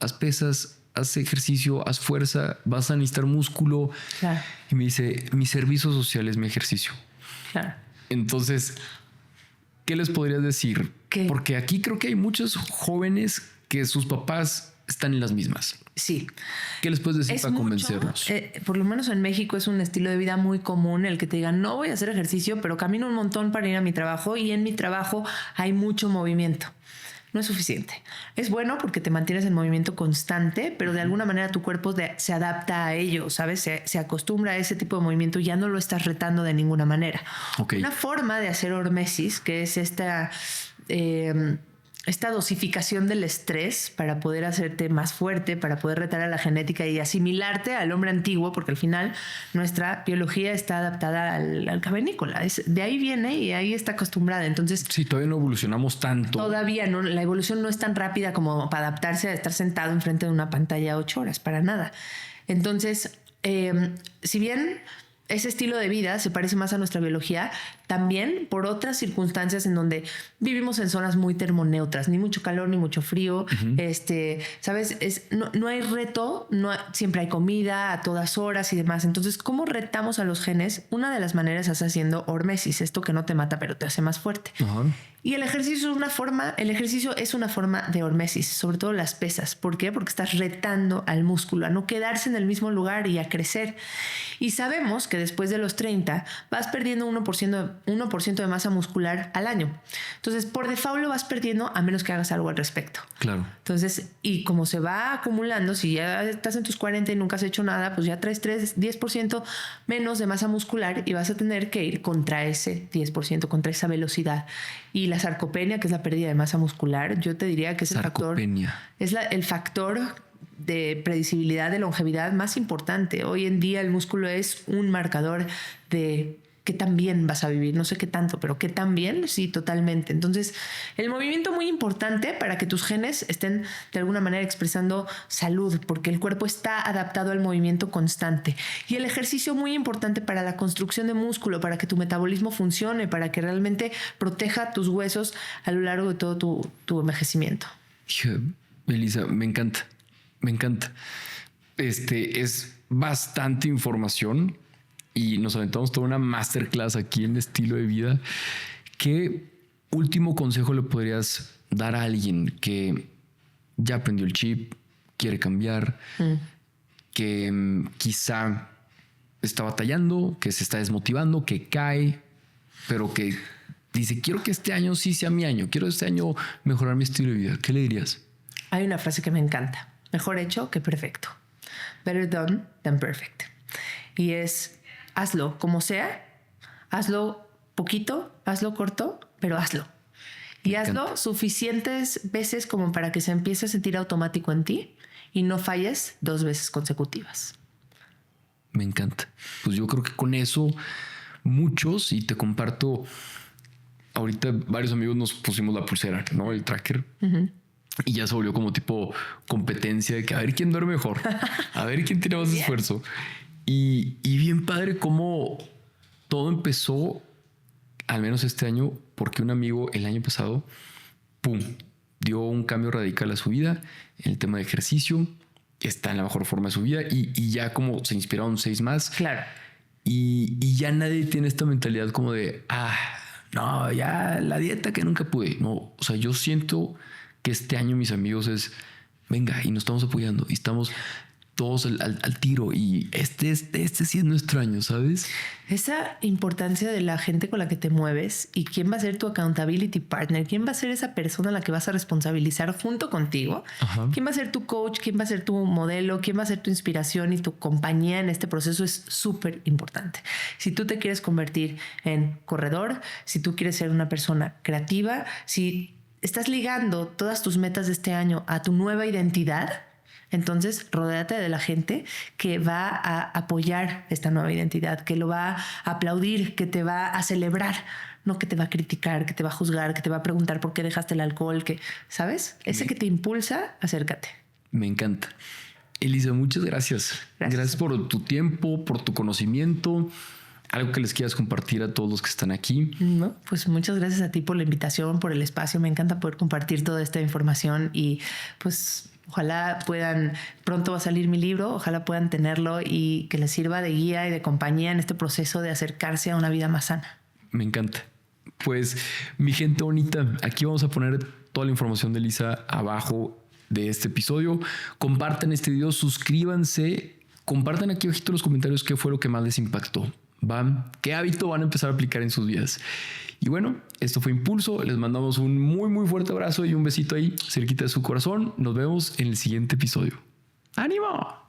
haz pesas, haz ejercicio, haz fuerza, vas a necesitar músculo. Claro. Y me dice, mi servicio social es mi ejercicio. Claro. Entonces, ¿qué les podrías decir? ¿Qué? Porque aquí creo que hay muchos jóvenes que sus papás están en las mismas. Sí. ¿Qué les puedes decir para convencernos? Por lo menos en México es un estilo de vida muy común el que te digan, no voy a hacer ejercicio, pero camino un montón para ir a mi trabajo y en mi trabajo hay mucho movimiento. No es suficiente. Es bueno porque te mantienes en movimiento constante, pero de alguna manera tu cuerpo se adapta a ello, ¿sabes? Se acostumbra a ese tipo de movimiento y ya no lo estás retando de ninguna manera. Okay. Una forma de hacer hormesis, que es esta... esta dosificación del estrés para poder hacerte más fuerte, para poder retar a la genética y asimilarte al hombre antiguo, porque al final nuestra biología está adaptada al cavernícola. De ahí viene y ahí está acostumbrada. Entonces, sí, todavía no evolucionamos tanto. Todavía no, la evolución no es tan rápida como para adaptarse a estar sentado enfrente de una pantalla 8 horas, para nada. Entonces, si bien ese estilo de vida se parece más a nuestra biología, también por otras circunstancias en donde vivimos en zonas muy termoneutras, ni mucho calor ni mucho frío. ¿Sabes? No hay reto, siempre hay comida a todas horas y demás. Entonces, ¿cómo retamos a los genes? Una de las maneras es haciendo hormesis, esto que no te mata pero te hace más fuerte. Uh-huh. Y el ejercicio es una forma de hormesis, sobre todo las pesas. ¿Por qué? Porque estás retando al músculo a no quedarse en el mismo lugar y a crecer. Y sabemos que después de los 30 vas perdiendo 1% de masa muscular al año. Entonces, por default lo vas perdiendo a menos que hagas algo al respecto. Claro. Entonces, y como se va acumulando, si ya estás en tus 40 y nunca has hecho nada, pues ya traes 10% menos de masa muscular y vas a tener que ir contra ese 10%, contra esa velocidad. Y la sarcopenia, que es la pérdida de masa muscular, yo te diría que es el factor de predecibilidad, de longevidad más importante. Hoy en día el músculo es un marcador de qué tan bien vas a vivir. No sé qué tanto, pero qué tan bien, sí, totalmente. Entonces, el movimiento muy importante para que tus genes estén de alguna manera expresando salud, porque el cuerpo está adaptado al movimiento constante. Y el ejercicio muy importante para la construcción de músculo, para que tu metabolismo funcione, para que realmente proteja tus huesos a lo largo de todo tu envejecimiento. Elisa, me encanta. Me encanta. Es bastante información y nos aventamos toda una masterclass aquí en estilo de vida. ¿Qué último consejo le podrías dar a alguien que ya aprendió el chip, quiere cambiar, que quizá está batallando, que se está desmotivando, que cae, pero que dice, quiero que este año sí sea mi año, quiero este año mejorar mi estilo de vida? ¿Qué le dirías? Hay una frase que me encanta. Mejor hecho que perfecto. Better done than perfect. Y es, hazlo como sea, hazlo poquito, hazlo corto, pero hazlo. Y hazlo suficientes veces como para que se empiece a sentir automático en ti y no falles 2 veces consecutivas. Me encanta. Pues yo creo que con eso muchos, y te comparto, ahorita varios amigos nos pusimos la pulsera, ¿no? El tracker. Uh-huh. Y ya se volvió como tipo competencia de que a ver quién duerme mejor, a ver quién tiene más esfuerzo. Y bien padre cómo todo empezó, al menos este año, porque un amigo el año pasado, ¡pum!, dio un cambio radical a su vida en el tema de ejercicio, está en la mejor forma de su vida y ya como se inspiraron 6 más. Claro. Y ya nadie tiene esta mentalidad como de, no, ya la dieta que nunca pude. No, o sea, yo siento que este año mis amigos es, venga, y nos estamos apoyando y estamos todos al tiro y este sí es nuestro año, ¿sabes? Esa importancia de la gente con la que te mueves y quién va a ser tu accountability partner, quién va a ser esa persona a la que vas a responsabilizar junto contigo. Ajá. Quién va a ser tu coach, quién va a ser tu modelo, quién va a ser tu inspiración y tu compañía en este proceso es súper importante. Si tú te quieres convertir en corredor, si tú quieres ser una persona creativa, si estás ligando todas tus metas de este año a tu nueva identidad, entonces rodéate de la gente que va a apoyar esta nueva identidad, que lo va a aplaudir, que te va a celebrar, no que te va a criticar, que te va a juzgar, que te va a preguntar por qué dejaste el alcohol, que, ¿sabes? Ese que te impulsa, acércate. Me encanta. Elisa, muchas gracias. Gracias por tu tiempo, por tu conocimiento. ¿Algo que les quieras compartir a todos los que están aquí? No, pues muchas gracias a ti por la invitación, por el espacio. Me encanta poder compartir toda esta información y pues ojalá pronto va a salir mi libro, ojalá puedan tenerlo y que les sirva de guía y de compañía en este proceso de acercarse a una vida más sana. Me encanta. Pues mi gente bonita, aquí vamos a poner toda la información de Elisa abajo de este episodio. Compartan este video, suscríbanse, compartan aquí abajito en los comentarios qué fue lo que más les impactó. ¿Qué hábito van a empezar a aplicar en sus vidas? Y bueno, esto fue Impulso. Les mandamos un muy, muy fuerte abrazo y un besito ahí cerquita de su corazón. Nos vemos en el siguiente episodio. ¡Ánimo!